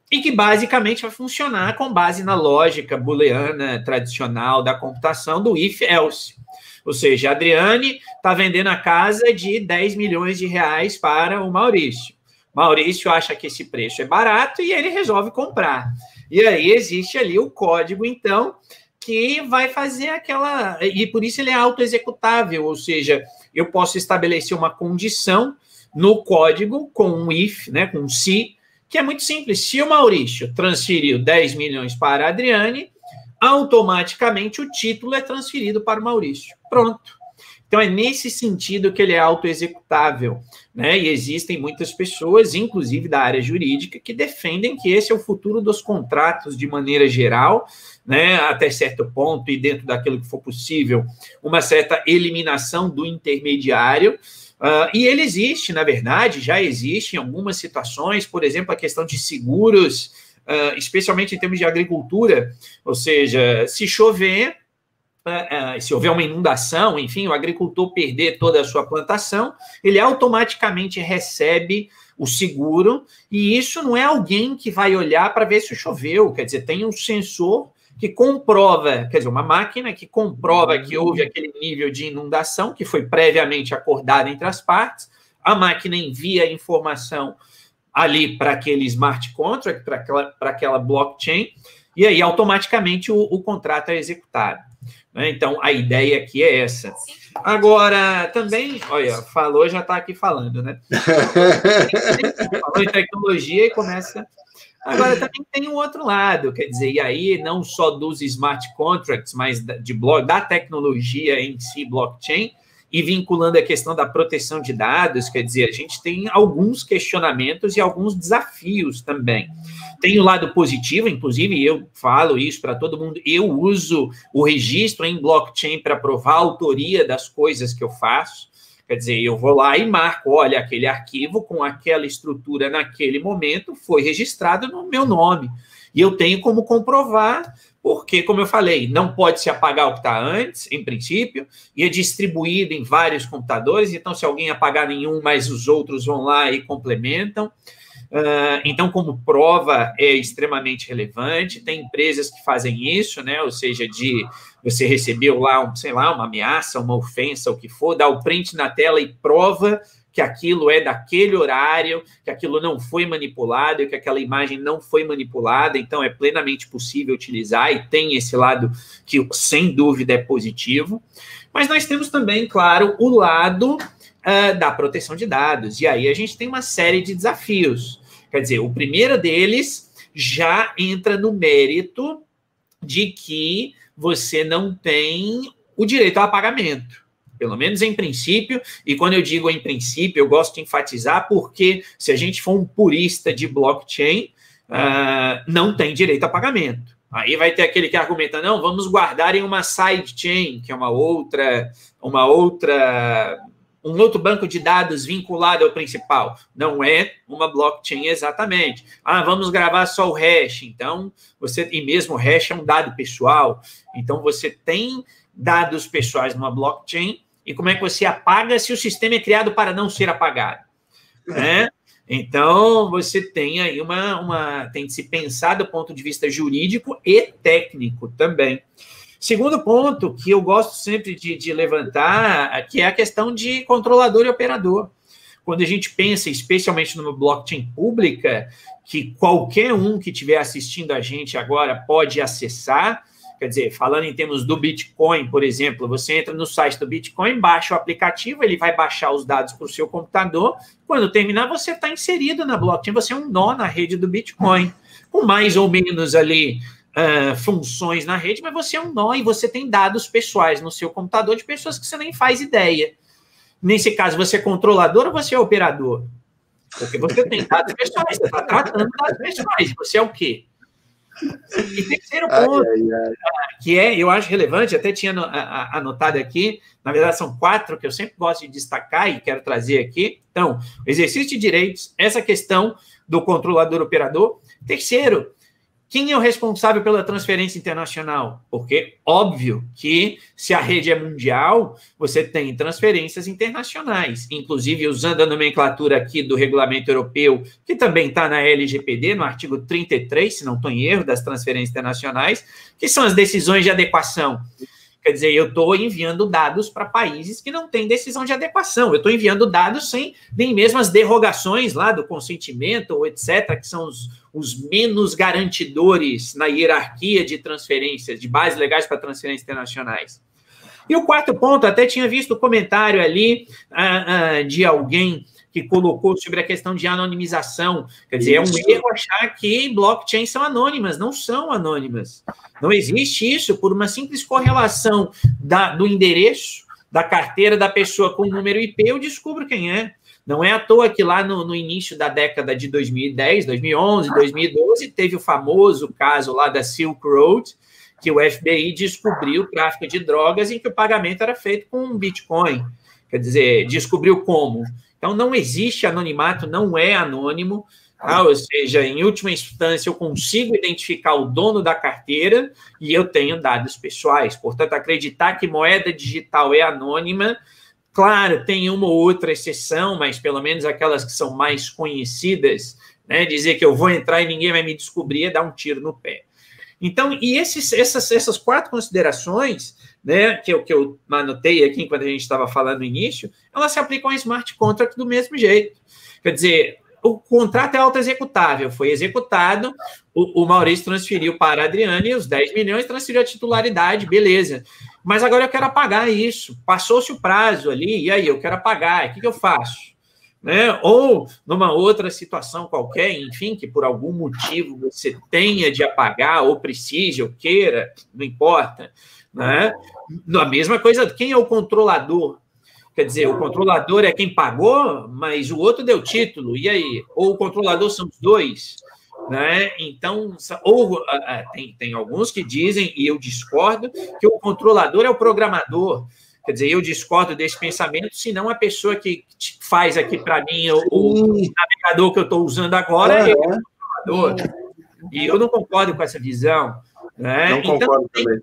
e que basicamente vai funcionar com base na lógica booleana tradicional da computação do if-else. Ou seja, a Adriane está vendendo a casa de 10 milhões de reais para o Maurício. Maurício acha que esse preço é barato e ele resolve comprar. E aí existe ali o código, então, que vai fazer aquela... E por isso ele é autoexecutável, ou seja, eu posso estabelecer uma condição no código com um if, né, com um se, que é muito simples. Se o Maurício transferiu 10 milhões para a Adriane, automaticamente o título é transferido para o Maurício. Pronto. Então, é nesse sentido que ele é autoexecutável, né? E existem muitas pessoas, inclusive da área jurídica, que defendem que esse é o futuro dos contratos de maneira geral, né? Até certo ponto, e dentro daquilo que for possível, uma certa eliminação do intermediário. E ele existe, na verdade, já existe em algumas situações, por exemplo, a questão de seguros, especialmente em termos de agricultura, ou seja, se chover... se houver uma inundação, enfim, o agricultor perder toda a sua plantação, ele automaticamente recebe o seguro, e isso não é alguém que vai olhar para ver se choveu, quer dizer, tem um sensor que comprova, quer dizer, uma máquina que comprova que houve aquele nível de inundação que foi previamente acordado entre as partes, a máquina envia a informação ali para aquele smart contract, para aquela blockchain, e aí automaticamente o contrato é executado. Então, a ideia aqui é essa. Agora, também, olha, falou, já está aqui falando, né? Falou em tecnologia e começa... Agora, também tem um outro lado, quer dizer, e aí não só dos smart contracts, mas da tecnologia em si, blockchain, e vinculando a questão da proteção de dados, quer dizer, a gente tem alguns questionamentos e alguns desafios também. Tem o lado positivo, inclusive eu falo isso para todo mundo, eu uso o registro em blockchain para provar a autoria das coisas que eu faço, quer dizer, eu vou lá e marco, olha, aquele arquivo com aquela estrutura naquele momento foi registrado no meu nome, e eu tenho como comprovar, porque, como eu falei, não pode se apagar o que está antes, em princípio, e é distribuído em vários computadores, então se alguém apagar nenhum, mas os outros vão lá e complementam. Então, como prova, é extremamente relevante. Tem empresas que fazem isso, né? Ou seja, de você recebeu lá, sei lá, uma ameaça, uma ofensa, o que for, dá o print na tela e prova que aquilo é daquele horário, que aquilo não foi manipulado, que aquela imagem não foi manipulada, então é plenamente possível utilizar e tem esse lado que, sem dúvida, é positivo. Mas nós temos também, claro, o lado da proteção de dados, e aí a gente tem uma série de desafios. Quer dizer, o primeiro deles já entra no mérito de que você não tem o direito ao apagamento. Pelo menos em princípio, e quando eu digo em princípio, eu gosto de enfatizar porque se a gente for um purista de blockchain, não tem direito a pagamento. Aí vai ter aquele que argumenta, não, vamos guardar em uma sidechain, que é um outro banco de dados vinculado ao principal. Não é uma blockchain exatamente. Vamos gravar só o hash. Então, e mesmo o hash é um dado pessoal. Então, você tem dados pessoais numa blockchain, e como é que você apaga se o sistema é criado para não ser apagado? Né? Então, você tem aí tem de se pensar do ponto de vista jurídico e técnico também. Segundo ponto que eu gosto sempre de levantar, que é a questão de controlador e operador. Quando a gente pensa, especialmente numa blockchain pública, que qualquer um que estiver assistindo a gente agora pode acessar, quer dizer, falando em termos do Bitcoin, por exemplo, você entra no site do Bitcoin, baixa o aplicativo, ele vai baixar os dados para o seu computador, quando terminar, você está inserido na blockchain, você é um nó na rede do Bitcoin, com mais ou menos ali funções na rede, mas você é um nó e você tem dados pessoais no seu computador de pessoas que você nem faz ideia. Nesse caso, você é controlador ou você é operador? Porque você tem dados pessoais, você está tratando dados pessoais, você é o quê? E terceiro ponto, que eu acho relevante, até tinha anotado aqui, na verdade são 4 que eu sempre gosto de destacar e quero trazer aqui. Então, exercício de direitos, essa questão do controlador operador. Terceiro, quem é o responsável pela transferência internacional? Porque, óbvio, que se a rede é mundial, você tem transferências internacionais, inclusive usando a nomenclatura aqui do regulamento europeu, que também está na LGPD, no artigo 33, se não estou em erro, das transferências internacionais, que são as decisões de adequação. Quer dizer, eu estou enviando dados para países que não têm decisão de adequação. Eu estou enviando dados sem nem mesmo as derrogações lá do consentimento, ou etc., que são os menos garantidores na hierarquia de transferências, de bases legais para transferências internacionais. E o quarto ponto, até tinha visto o comentário ali de alguém que colocou sobre a questão de anonimização. Quer dizer, é um erro achar que blockchains são anônimas. Não são anônimas. Não existe isso por uma simples correlação do endereço, da carteira da pessoa com o número IP, eu descubro quem é. Não é à toa que lá no início da década de 2010, 2011, 2012, teve o famoso caso lá da Silk Road, que o FBI descobriu o tráfico de drogas em que o pagamento era feito com Bitcoin. Quer dizer, descobriu como? Então, não existe anonimato, não é anônimo, ou seja, em última instância, eu consigo identificar o dono da carteira e eu tenho dados pessoais. Portanto, acreditar que moeda digital é anônima, claro, tem uma ou outra exceção, mas pelo menos aquelas que são mais conhecidas, né, dizer que eu vou entrar e ninguém vai me descobrir é dar um tiro no pé. Então, e essas 4 considerações, né, que eu anotei aqui enquanto a gente estava falando no início, elas se aplicam ao smart contract do mesmo jeito. Quer dizer, o contrato é auto-executável, foi executado, o Maurício transferiu para a Adriane os 10 milhões, transferiu a titularidade, beleza. Mas agora eu quero apagar isso, passou-se o prazo ali, e aí eu quero apagar, o que eu faço? Né? Ou numa outra situação qualquer, enfim, que por algum motivo você tenha de apagar, ou precise, ou queira, não importa. Né? A mesma coisa, quem é o controlador? Quer dizer, o controlador é quem pagou, mas o outro deu título, e aí? Ou o controlador são os dois? Né? Então, ou tem alguns que dizem, e eu discordo, que o controlador é o programador. Quer dizer, eu discordo desse pensamento, senão a pessoa que faz aqui para mim o navegador que eu estou usando agora é o controlador. E eu não concordo com essa visão. Né? Não concordo também.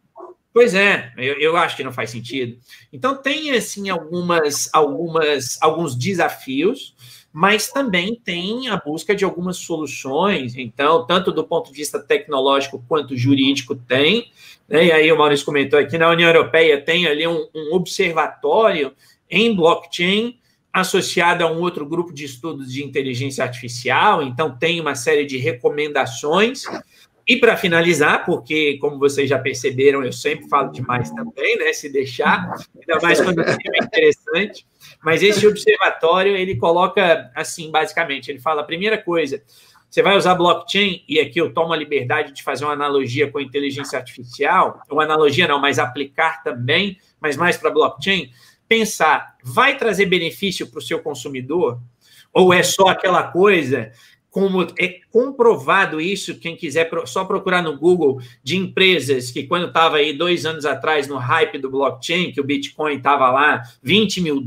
Pois é, eu acho que não faz sentido. Então, tem, assim, alguns desafios, mas também tem a busca de algumas soluções. Então, tanto do ponto de vista tecnológico quanto jurídico tem, né? E aí o Maurício comentou aqui, na União Europeia tem ali um observatório em blockchain associado a um outro grupo de estudos de inteligência artificial, então tem uma série de recomendações. E para finalizar, porque, como vocês já perceberam, eu sempre falo demais também, né? Se deixar, ainda mais quando o tema é interessante. Mas esse observatório, ele coloca assim, basicamente, ele fala, a primeira coisa, você vai usar blockchain, e aqui eu tomo a liberdade de fazer uma analogia com a inteligência artificial, ou analogia não, mas aplicar também, mas mais para blockchain, pensar, vai trazer benefício para o seu consumidor? Ou é só aquela coisa... Como é comprovado isso, quem quiser só procurar no Google, de empresas que, quando estava aí 2 anos atrás no hype do blockchain, que o Bitcoin estava lá, $20 mil,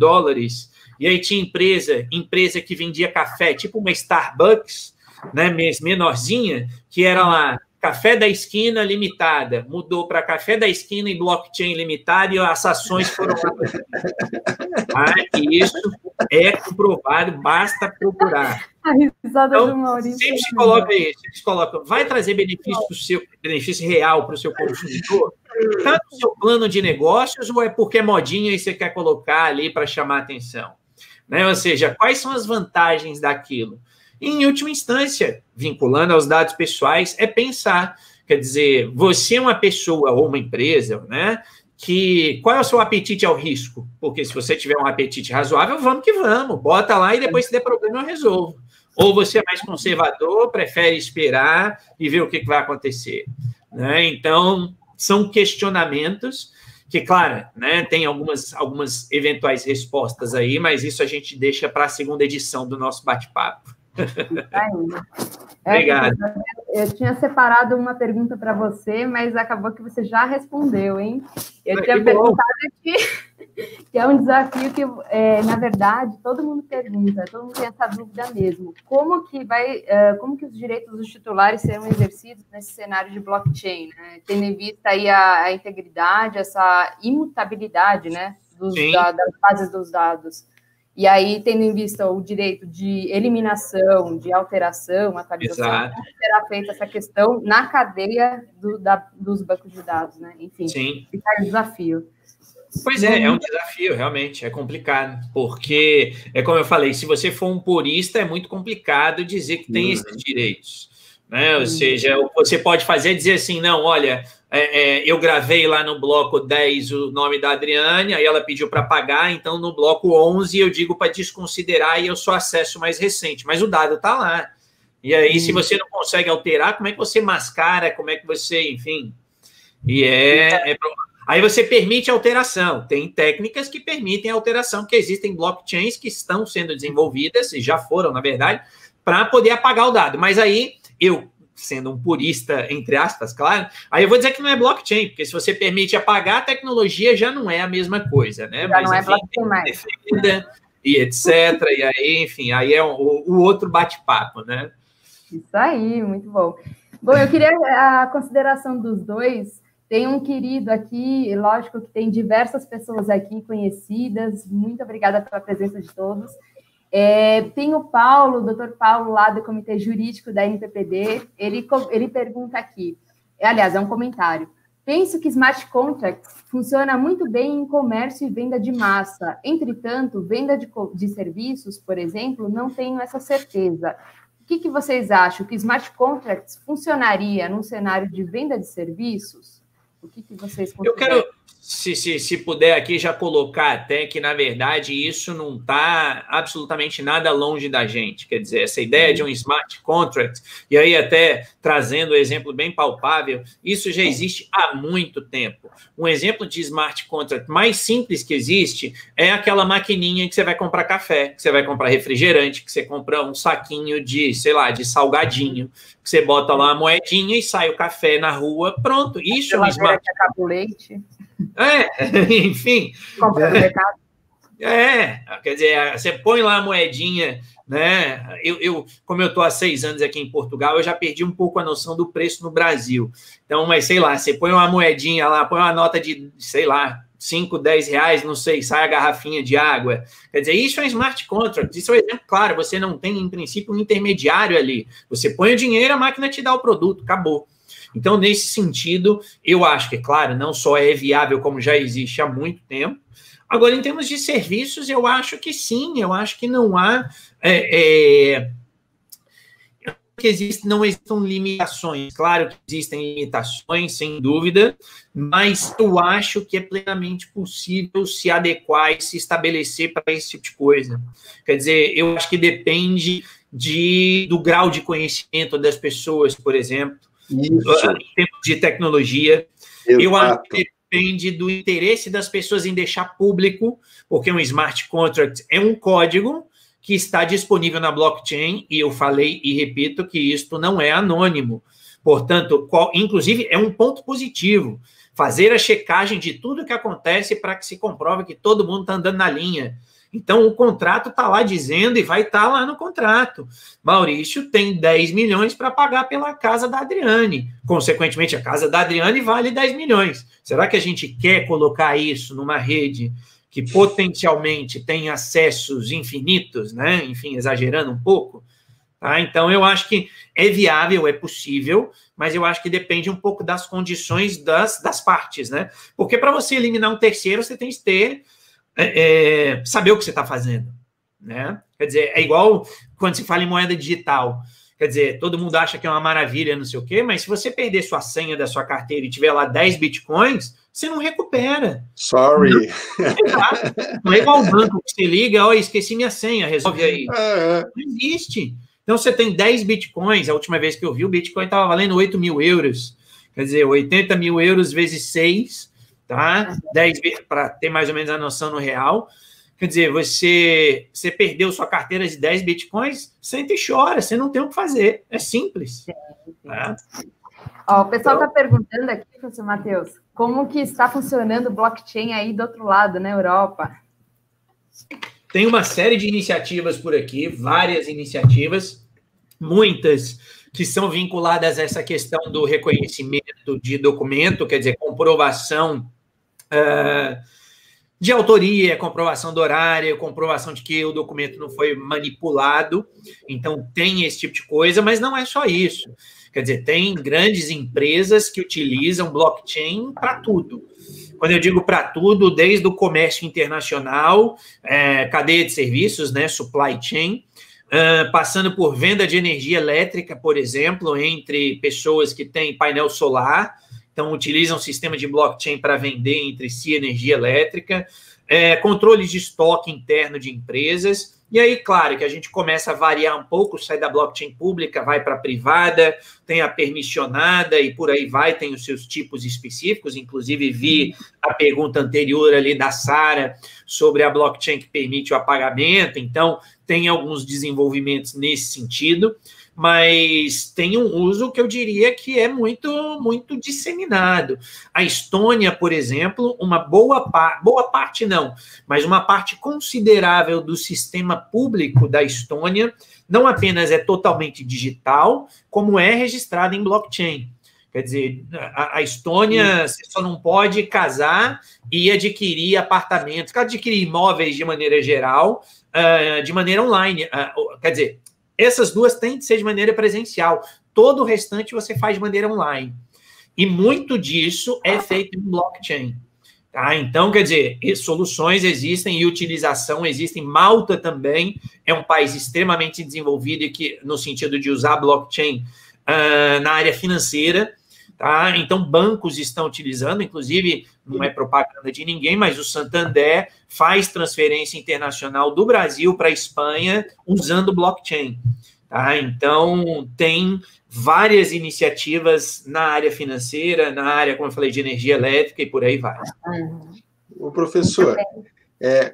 e aí tinha empresa que vendia café, tipo uma Starbucks, né, menorzinha, que era lá, Café da Esquina Limitada, mudou para Café da Esquina e Blockchain Limitada, e as ações foram lá. E isso é comprovado, basta procurar. A risada então, do Maurício. Sempre se coloca isso, eles colocam, vai trazer benefício real para o seu consumidor, tanto no seu plano de negócios, ou é porque é modinha e você quer colocar ali para chamar atenção? Né? Ou seja, quais são as vantagens daquilo? E, em última instância, vinculando aos dados pessoais, é pensar, quer dizer, você é uma pessoa ou uma empresa, né? Qual é o seu apetite ao risco? Porque se você tiver um apetite razoável, vamos que vamos, bota lá e depois, se der problema, eu resolvo. Ou você é mais conservador, prefere esperar e ver o que vai acontecer. Né? Então, são questionamentos que, claro, né, tem algumas eventuais respostas aí, mas isso a gente deixa para a segunda edição do nosso bate-papo. Obrigado. Eu tinha separado uma pergunta para você, mas acabou que você já respondeu, hein? Eu tinha perguntado aqui, que é um desafio que, na verdade, todo mundo pergunta, todo mundo tem essa dúvida mesmo. Como que os direitos dos titulares serão exercidos nesse cenário de blockchain, né? Tendo em vista aí a integridade, essa imutabilidade, né, das bases dos dados. E aí, tendo em vista o direito de eliminação, de alteração, atualização, como será feita essa questão na cadeia dos bancos de dados, né? Enfim, fica um desafio. Pois é um desafio, realmente, é complicado, porque, como eu falei, se você for um purista, é muito complicado dizer que tem esses direitos, né? Ou seja, o que você pode fazer é dizer assim, não, olha... eu gravei lá no bloco 10 o nome da Adriane, aí ela pediu para pagar, então no bloco 11 eu digo para desconsiderar e eu só acesso mais recente, mas o dado está lá. E aí, se você não consegue alterar, como é que você mascara, como é que você, enfim... Aí você permite alteração. Tem técnicas que permitem alteração, porque existem blockchains que estão sendo desenvolvidas, e já foram, na verdade, para poder apagar o dado. Mas aí, sendo um purista, entre aspas, claro, aí eu vou dizer que não é blockchain, porque se você permite apagar, a tecnologia já não é a mesma coisa, né? Já não é blockchain mais. E etc. E aí, enfim, aí é o outro bate-papo, né? Isso aí, muito bom. Bom, eu queria a consideração dos dois. Tem um querido aqui, lógico que tem diversas pessoas aqui conhecidas. Muito obrigada pela presença de todos. Tem o Paulo, o doutor Paulo, lá do Comitê Jurídico da NPPD, ele pergunta aqui, aliás, é um comentário, penso que smart contracts funciona muito bem em comércio e venda de massa, entretanto, venda de serviços, por exemplo, não tenho essa certeza. O que vocês acham? Que smart contracts funcionaria num cenário de venda de serviços? O que vocês consideram? Eu quero, se puder aqui, já colocar até que, na verdade, isso não está absolutamente nada longe da gente. Quer dizer, essa ideia de um smart contract, e aí até trazendo um exemplo bem palpável, isso já existe há muito tempo. Um exemplo de smart contract mais simples que existe é aquela maquininha que você vai comprar café, que você vai comprar refrigerante, que você compra um saquinho de, sei lá, de salgadinho, que você bota lá a moedinha e sai o café na rua, pronto. Isso é um smart... Acaba o leite. Enfim. Compra no mercado. Quer dizer, você põe lá a moedinha, né? Como eu estou há 6 anos aqui em Portugal, eu já perdi um pouco a noção do preço no Brasil. Então, mas sei lá, você põe uma moedinha lá, põe uma nota de, sei lá, 5, 10 reais, não sei, sai a garrafinha de água. Quer dizer, isso é smart contract. Isso é um exemplo claro, você não tem, em princípio, um intermediário ali. Você põe o dinheiro, a máquina te dá o produto, acabou. Então, nesse sentido, eu acho que, claro, não só é viável, como já existe há muito tempo. Agora, em termos de serviços, eu acho que sim, eu acho que não há... não existam limitações. Claro que existem limitações, sem dúvida, mas eu acho que é plenamente possível se adequar e se estabelecer para esse tipo de coisa. Quer dizer, eu acho que depende do grau de conhecimento das pessoas, por exemplo, em termos de tecnologia. Exato. Eu acho que depende do interesse das pessoas em deixar público, porque um smart contract é um código que está disponível na blockchain, e eu falei e repito que isto não é anônimo. Portanto, inclusive, é um ponto positivo, fazer a checagem de tudo que acontece para que se comprove que todo mundo está andando na linha. Então, o contrato está lá dizendo, e vai estar lá no contrato, Maurício tem 10 milhões para pagar pela casa da Adriane. Consequentemente, a casa da Adriane vale 10 milhões. Será que a gente quer colocar isso numa rede que potencialmente tem acessos infinitos, né? Enfim, exagerando um pouco? Tá? Então, eu acho que é viável, é possível, mas eu acho que depende um pouco das condições das partes, né? Porque para você eliminar um terceiro, você tem que ter... saber o que você está fazendo, né? Quer dizer, é igual quando se fala em moeda digital. Quer dizer, todo mundo acha que é uma maravilha, não sei o quê, mas se você perder sua senha da sua carteira e tiver lá 10 bitcoins, você não recupera. Sorry. Não é igual o banco que você liga, esqueci minha senha, resolve aí. Não existe. Então, você tem 10 bitcoins, a última vez que eu vi, o bitcoin estava valendo 8 mil euros. Quer dizer, 80 mil euros vezes 6, tá? 10, para ter mais ou menos a noção no real. Quer dizer, você perdeu sua carteira de 10 bitcoins, senta e chora, você não tem o que fazer. É simples. Tá? O pessoal está perguntando aqui, professor Matheus, como que está funcionando o blockchain aí do outro lado, na Europa? Tem uma série de iniciativas por aqui, várias iniciativas, muitas que são vinculadas a essa questão do reconhecimento de documento, quer dizer, comprovação de autoria, comprovação do horário, comprovação de que o documento não foi manipulado. Então, tem esse tipo de coisa, mas não é só isso. Quer dizer, tem grandes empresas que utilizam blockchain para tudo. Quando eu digo para tudo, desde o comércio internacional, cadeia de serviços, né, supply chain, passando por venda de energia elétrica, por exemplo, entre pessoas que têm painel solar, então utilizam um sistema de blockchain para vender entre si energia elétrica, controle de estoque interno de empresas, e aí, claro, que a gente começa a variar um pouco, sai da blockchain pública, vai para a privada, tem a permissionada e por aí vai, tem os seus tipos específicos, inclusive vi a pergunta anterior ali da Sara sobre a blockchain que permite o apagamento, então tem alguns desenvolvimentos nesse sentido, mas tem um uso que eu diria que é muito, muito disseminado. A Estônia, por exemplo, uma boa parte não, mas uma parte considerável do sistema público da Estônia não apenas é totalmente digital, como é registrada em blockchain. Quer dizer, a Estônia você só não pode casar e adquirir apartamentos, adquirir imóveis de maneira geral, de maneira online. Quer dizer, essas duas têm de ser de maneira presencial. Todo o restante você faz de maneira online. E muito disso é feito em blockchain. Tá? Então, quer dizer, soluções existem e utilização existem. Malta também é um país extremamente desenvolvido e que, no sentido de usar blockchain na área financeira. Tá? Então, bancos estão utilizando, inclusive, não é propaganda de ninguém, mas o Santander faz transferência internacional do Brasil para a Espanha usando blockchain. Tá? Então, tem várias iniciativas na área financeira, na área, como eu falei, de energia elétrica e por aí vai. O professor,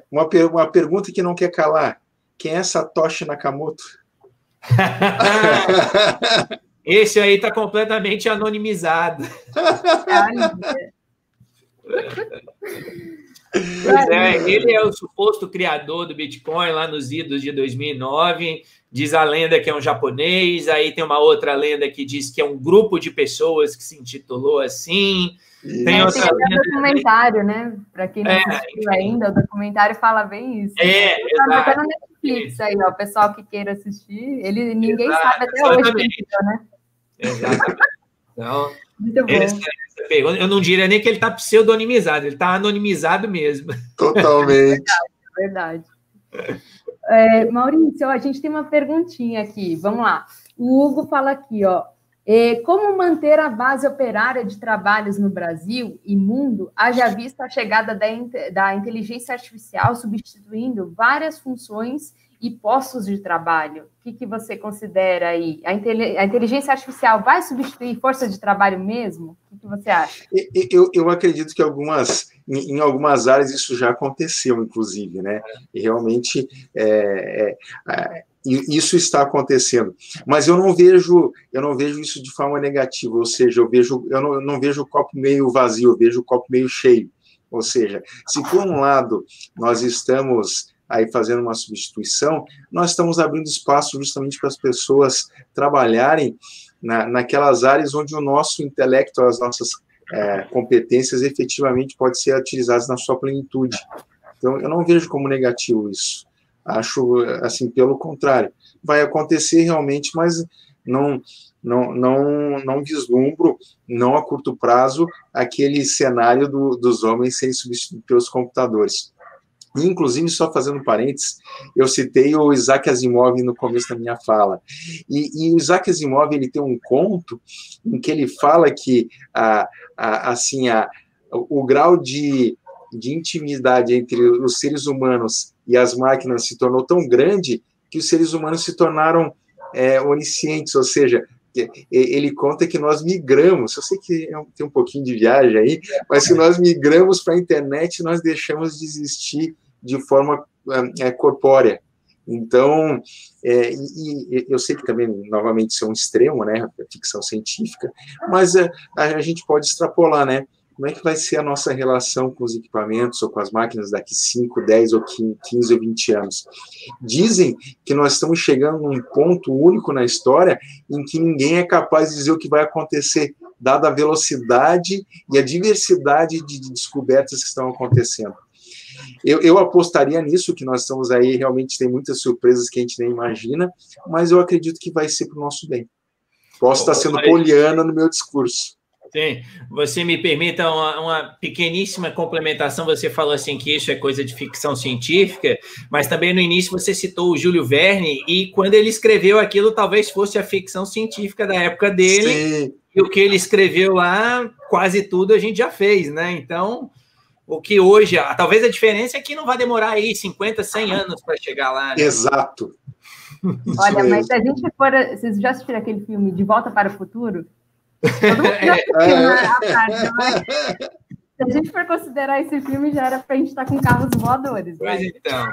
uma pergunta que não quer calar. Quem é Satoshi Nakamoto? Esse aí está completamente anonimizado. Pois é, ele é o suposto criador do Bitcoin lá nos idos de 2009. Diz a lenda que é um japonês, aí tem uma outra lenda que diz que é um grupo de pessoas que se intitulou assim. Tem outra lenda documentário, né? Para quem não assistiu ainda, o documentário fala bem isso. Tá no Netflix aí, ó, o pessoal que queira assistir, ninguém sabe até hoje quem é, né? Exatamente. Então, muito bom. Eu não diria nem que ele está pseudonimizado, ele está anonimizado mesmo. Totalmente. Verdade. Maurício, a gente tem uma perguntinha aqui, vamos lá. O Hugo fala aqui, ó, como manter a base operária de trabalhos no Brasil e mundo, haja vista a chegada da inteligência artificial substituindo várias funções e postos de trabalho? O que você considera aí? A inteligência artificial vai substituir força de trabalho mesmo? O que você acha? Eu acredito que em algumas áreas isso já aconteceu, inclusive, né? E realmente isso está acontecendo. Mas eu não vejo isso de forma negativa, ou seja, eu não vejo o copo meio vazio, eu vejo o copo meio cheio. Ou seja, se por um lado nós estamos aí fazendo uma substituição, nós estamos abrindo espaço justamente para as pessoas trabalharem naquelas áreas onde o nosso intelecto, as nossas competências efetivamente podem ser utilizadas na sua plenitude. Então, eu não vejo como negativo isso. Acho, assim, pelo contrário, vai acontecer realmente, mas não vislumbro, não a curto prazo, aquele cenário dos homens serem substituídos pelos computadores. Inclusive, só fazendo parênteses, eu citei o Isaac Asimov no começo da minha fala. E o Isaac Asimov, ele tem um conto em que ele fala que o grau de intimidade entre os seres humanos e as máquinas se tornou tão grande que os seres humanos se tornaram oniscientes, ou seja, ele conta que nós migramos, eu sei que tem um pouquinho de viagem aí, mas se nós migramos para a internet, nós deixamos de existir de forma corpórea. Então, eu sei que também, novamente, isso é um extremo, né, a ficção científica, mas a gente pode extrapolar, né, como é que vai ser a nossa relação com os equipamentos ou com as máquinas daqui 5, 10 ou 15 ou 20 anos. Dizem que nós estamos chegando num ponto único na história em que ninguém é capaz de dizer o que vai acontecer, dada a velocidade e a diversidade de descobertas que estão acontecendo. Eu apostaria nisso, que nós estamos aí, realmente tem muitas surpresas que a gente nem imagina, mas eu acredito que vai ser para o nosso bem. Posso estar sendo poliana no meu discurso. Sim, você me permita uma pequeníssima complementação, você falou assim que isso é coisa de ficção científica, mas também no início você citou o Júlio Verne, e quando ele escreveu aquilo, talvez fosse a ficção científica da época dele. Sim. E o que ele escreveu lá, quase tudo a gente já fez, né? Então, o que hoje, talvez a diferença é que não vai demorar aí 50, 100 anos para chegar lá, né? Exato. Olha, mas se a gente for... Vocês já assistiram aquele filme De Volta para o Futuro? Todo mundo já assistiu, né? Se a gente for considerar esse filme, já era para a gente estar com carros voadores. Pois né? Então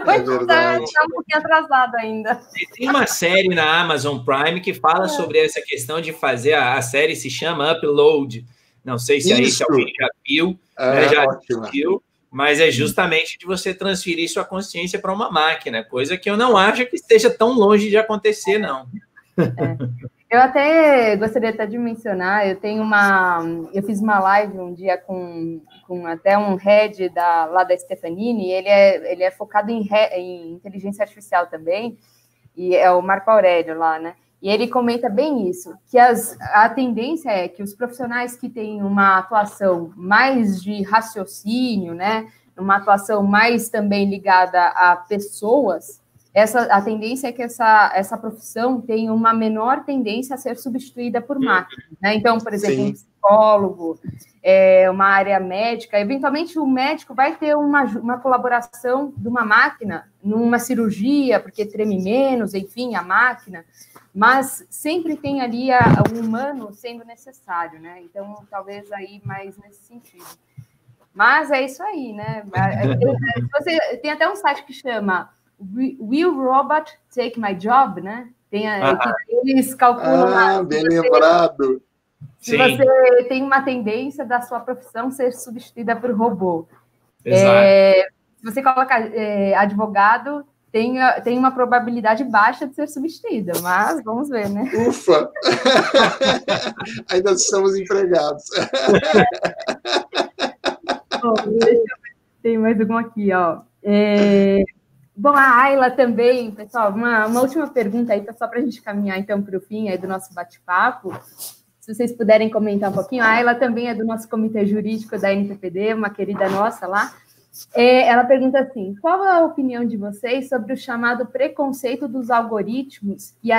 a gente está um pouquinho atrasado ainda. Tem uma série na Amazon Prime que fala sobre essa questão de fazer, a série se chama Upload. Não sei se aí se alguém já viu, já assistiu, mas é justamente de você transferir sua consciência para uma máquina, coisa que eu não acho que esteja tão longe de acontecer, não. Eu até gostaria até de mencionar, eu fiz uma live um dia com até um head lá da Stefanini, ele é focado em inteligência artificial também, e é o Marco Aurélio lá, né? E ele comenta bem isso, que a tendência é que os profissionais que têm uma atuação mais de raciocínio, né, uma atuação mais também ligada a pessoas, a tendência é que essa profissão tem uma menor tendência a ser substituída por máquinas, né? Então, por exemplo, um psicólogo, uma área médica, eventualmente o médico vai ter uma colaboração de uma máquina numa cirurgia, porque treme menos, enfim, a máquina, mas sempre tem ali o humano sendo necessário, né? Então, talvez aí mais nesse sentido. Mas é isso aí, né? Tem até um site que chama Will Robot Take My Job, né? Eles calculam... bem lembrado. Se você tem uma tendência da sua profissão ser substituída por robô. Se você coloca advogado, tem uma probabilidade baixa de ser substituída, mas vamos ver, né? Ufa! Ainda somos empregados. Bom, deixa eu ver se tem mais algum aqui, ó. Bom, a Ayla também, pessoal, uma última pergunta aí, só para a gente caminhar, então, para o fim aí do nosso bate-papo. Se vocês puderem comentar um pouquinho. A Ayla também é do nosso comitê jurídico da NPPD, uma querida nossa lá. Ela pergunta assim, qual a opinião de vocês sobre o chamado preconceito dos algoritmos e a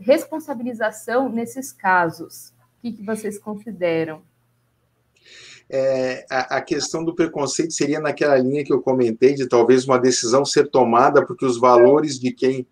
responsabilização nesses casos? O que vocês consideram? A questão do preconceito seria naquela linha que eu comentei, de talvez uma decisão ser tomada porque os valores de quem...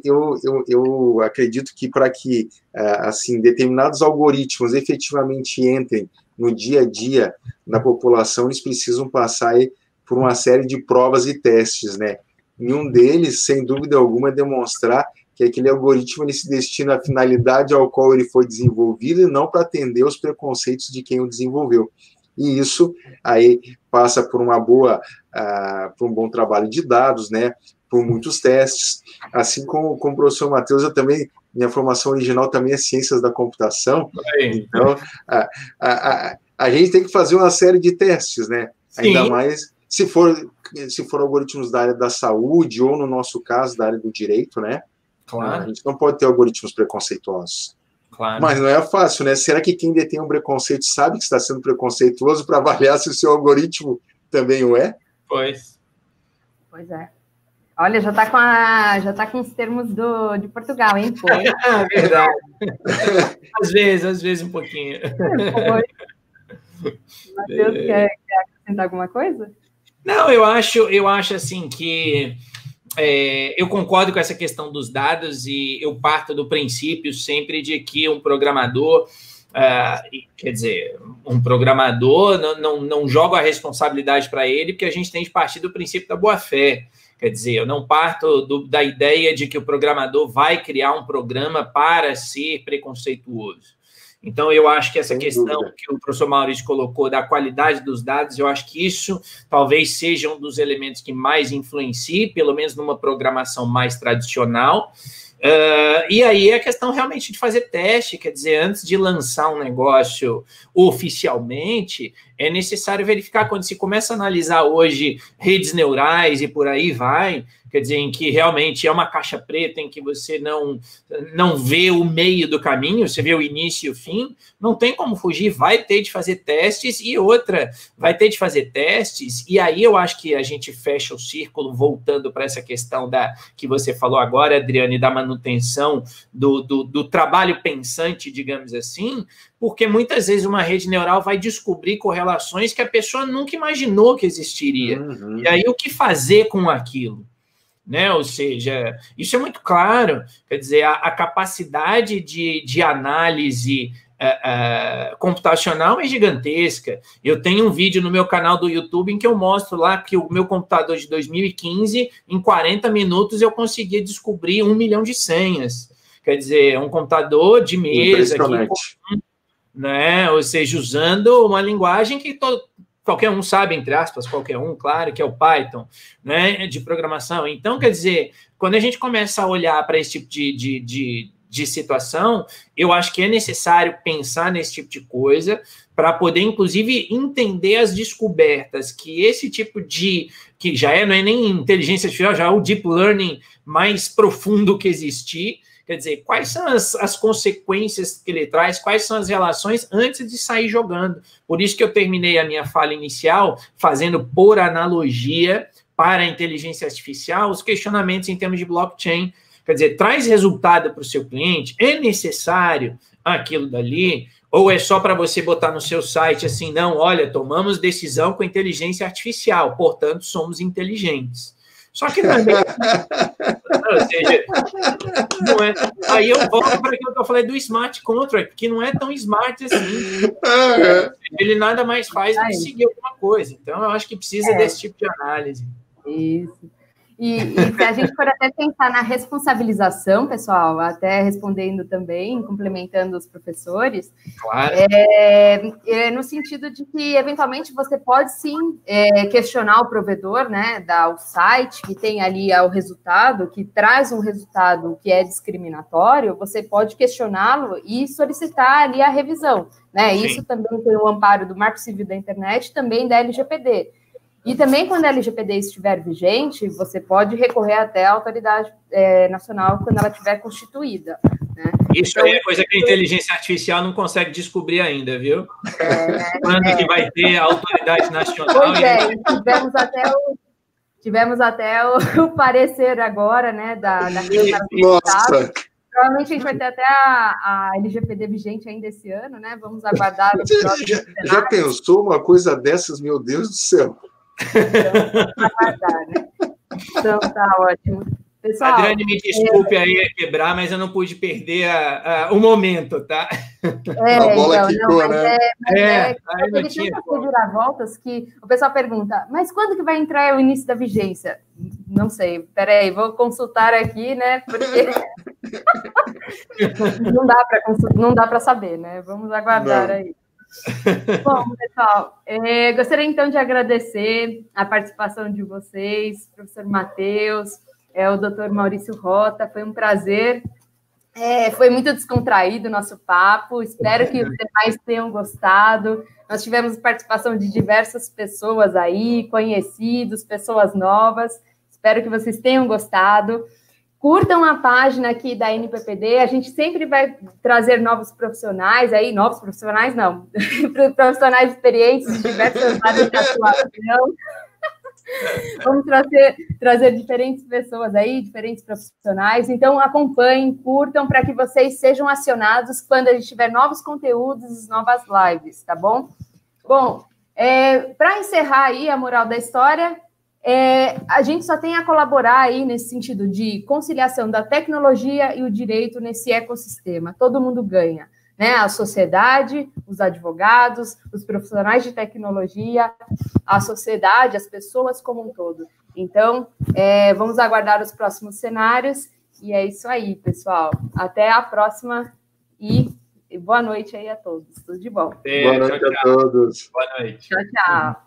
Eu acredito que para que assim, determinados algoritmos efetivamente entrem no dia a dia da população, eles precisam passar aí por uma série de provas e testes, né? E um deles, sem dúvida alguma, é demonstrar que aquele algoritmo ele se destina à finalidade ao qual ele foi desenvolvido e não para atender os preconceitos de quem o desenvolveu. E isso aí passa por por um bom trabalho de dados, né? Por muitos testes. Assim como o professor Matheus, eu também, minha formação original também é ciências da computação. Então, a gente tem que fazer uma série de testes, né? Sim. Ainda mais se for algoritmos da área da saúde ou, no nosso caso, da área do direito, né? Claro. A gente não pode ter algoritmos preconceituosos. Claro. Mas não é fácil, né? Será que quem detém um preconceito sabe que está sendo preconceituoso para avaliar se o seu algoritmo também o é? Pois é. Olha, já está com os termos de Portugal, hein? Verdade. Às vezes um pouquinho. Matheus, quer acrescentar alguma coisa? Não, eu acho assim que eu concordo com essa questão dos dados e eu parto do princípio sempre de que um programador, quer dizer, um programador não joga a responsabilidade para ele, porque a gente tem de partir do princípio da boa-fé. Quer dizer, eu não parto da ideia de que o programador vai criar um programa para ser preconceituoso. Então, eu acho que essa questão que o professor Maurício colocou da qualidade dos dados, eu acho que isso talvez seja um dos elementos que mais influencie, pelo menos numa programação mais tradicional. E aí a questão realmente de fazer teste, quer dizer, antes de lançar um negócio oficialmente, é necessário verificar. Quando se começa a analisar hoje redes neurais e por aí vai, quer dizer, em que realmente é uma caixa preta, em que você não vê o meio do caminho, você vê o início e o fim, não tem como fugir, vai ter de fazer testes, e outra, vai ter de fazer testes, e aí eu acho que a gente fecha o círculo, voltando para essa questão que você falou agora, Adriane, da manutenção do trabalho pensante, digamos assim, porque muitas vezes uma rede neural vai descobrir correlações que a pessoa nunca imaginou que existiria. Uhum. E aí, o que fazer com aquilo? Né? Ou seja, isso é muito claro, quer dizer, a capacidade de análise computacional é gigantesca. Eu tenho um vídeo no meu canal do YouTube em que eu mostro lá que o meu computador de 2015, em 40 minutos, eu conseguia descobrir 1 milhão de senhas. Quer dizer, um computador de mesa, né? Ou seja, usando uma linguagem que qualquer um sabe, entre aspas, qualquer um, claro, que é o Python, né, de programação. Então, quer dizer, quando a gente começa a olhar para esse tipo de situação, eu acho que é necessário pensar nesse tipo de coisa para poder, inclusive, entender as descobertas que esse tipo que não é nem inteligência artificial, já é o deep learning mais profundo que existir. Quer dizer, quais são as consequências que ele traz, quais são as relações antes de sair jogando. Por isso que eu terminei a minha fala inicial fazendo, por analogia, para a inteligência artificial, os questionamentos em termos de blockchain. Quer dizer, traz resultado para o seu cliente? É necessário aquilo dali? Ou é só para você botar no seu site assim, não, olha, tomamos decisão com inteligência artificial, portanto, somos inteligentes. Só que não é bem ou seja, não é. Aí eu volto para aquilo que eu falei do smart contract, que não é tão smart assim. Ele nada mais faz do que seguir alguma coisa. Então, eu acho que precisa desse tipo de análise. Isso. E se a gente for até pensar na responsabilização, pessoal, até respondendo também, complementando os professores, claro. No sentido de que, eventualmente, você pode, sim, questionar o provedor, né, o site que tem ali o resultado, que traz um resultado que é discriminatório, você pode questioná-lo e solicitar ali a revisão, né? Sim. Isso também tem o amparo do Marco Civil da Internet, também da LGPD. E também, quando a LGPD estiver vigente, você pode recorrer até a autoridade nacional quando ela estiver constituída. Né? Isso então, aí é coisa que a inteligência artificial não consegue descobrir ainda, viu? Quando que vai ter a autoridade nacional? Pois tivemos até o parecer agora, né, da Câmara do Estado. Provavelmente a gente vai ter até a LGPD vigente ainda esse ano, né? Vamos aguardar. Já pensou uma coisa dessas, meu Deus do céu? Então, aguardar, né? Então, tá ótimo. Pessoal, Adriane, me desculpe aí quebrar, mas eu não pude perder o momento, tá? A bola quicou, né? Teve tantas reviravoltas que o pessoal pergunta, mas quando que vai entrar o início da vigência? Não sei, peraí, vou consultar aqui, né? Porque não dá para saber, né? Vamos aguardar aí. Bom, pessoal, gostaria então de agradecer a participação de vocês, professor Matheus, o doutor Maurício Rota, foi um prazer, foi muito descontraído o nosso papo, espero que os demais tenham gostado, nós tivemos participação de diversas pessoas aí, conhecidos, pessoas novas, espero que vocês tenham gostado. Curtam a página aqui da NPPD, a gente sempre vai trazer novos profissionais profissionais experientes de diversas áreas de atuação. Vamos trazer diferentes pessoas aí, diferentes profissionais, então acompanhem, curtam, para que vocês sejam acionados quando a gente tiver novos conteúdos, novas lives, tá bom? Bom, para encerrar aí a moral da história, a gente só tem a colaborar aí nesse sentido de conciliação da tecnologia e o direito nesse ecossistema. Todo mundo ganha, né? A sociedade, os advogados, os profissionais de tecnologia, a sociedade, as pessoas como um todo. Então, vamos aguardar os próximos cenários. E é isso aí, pessoal. Até a próxima e boa noite aí a todos. Tudo de bom. Boa noite a todos. Boa noite. Tchau, tchau.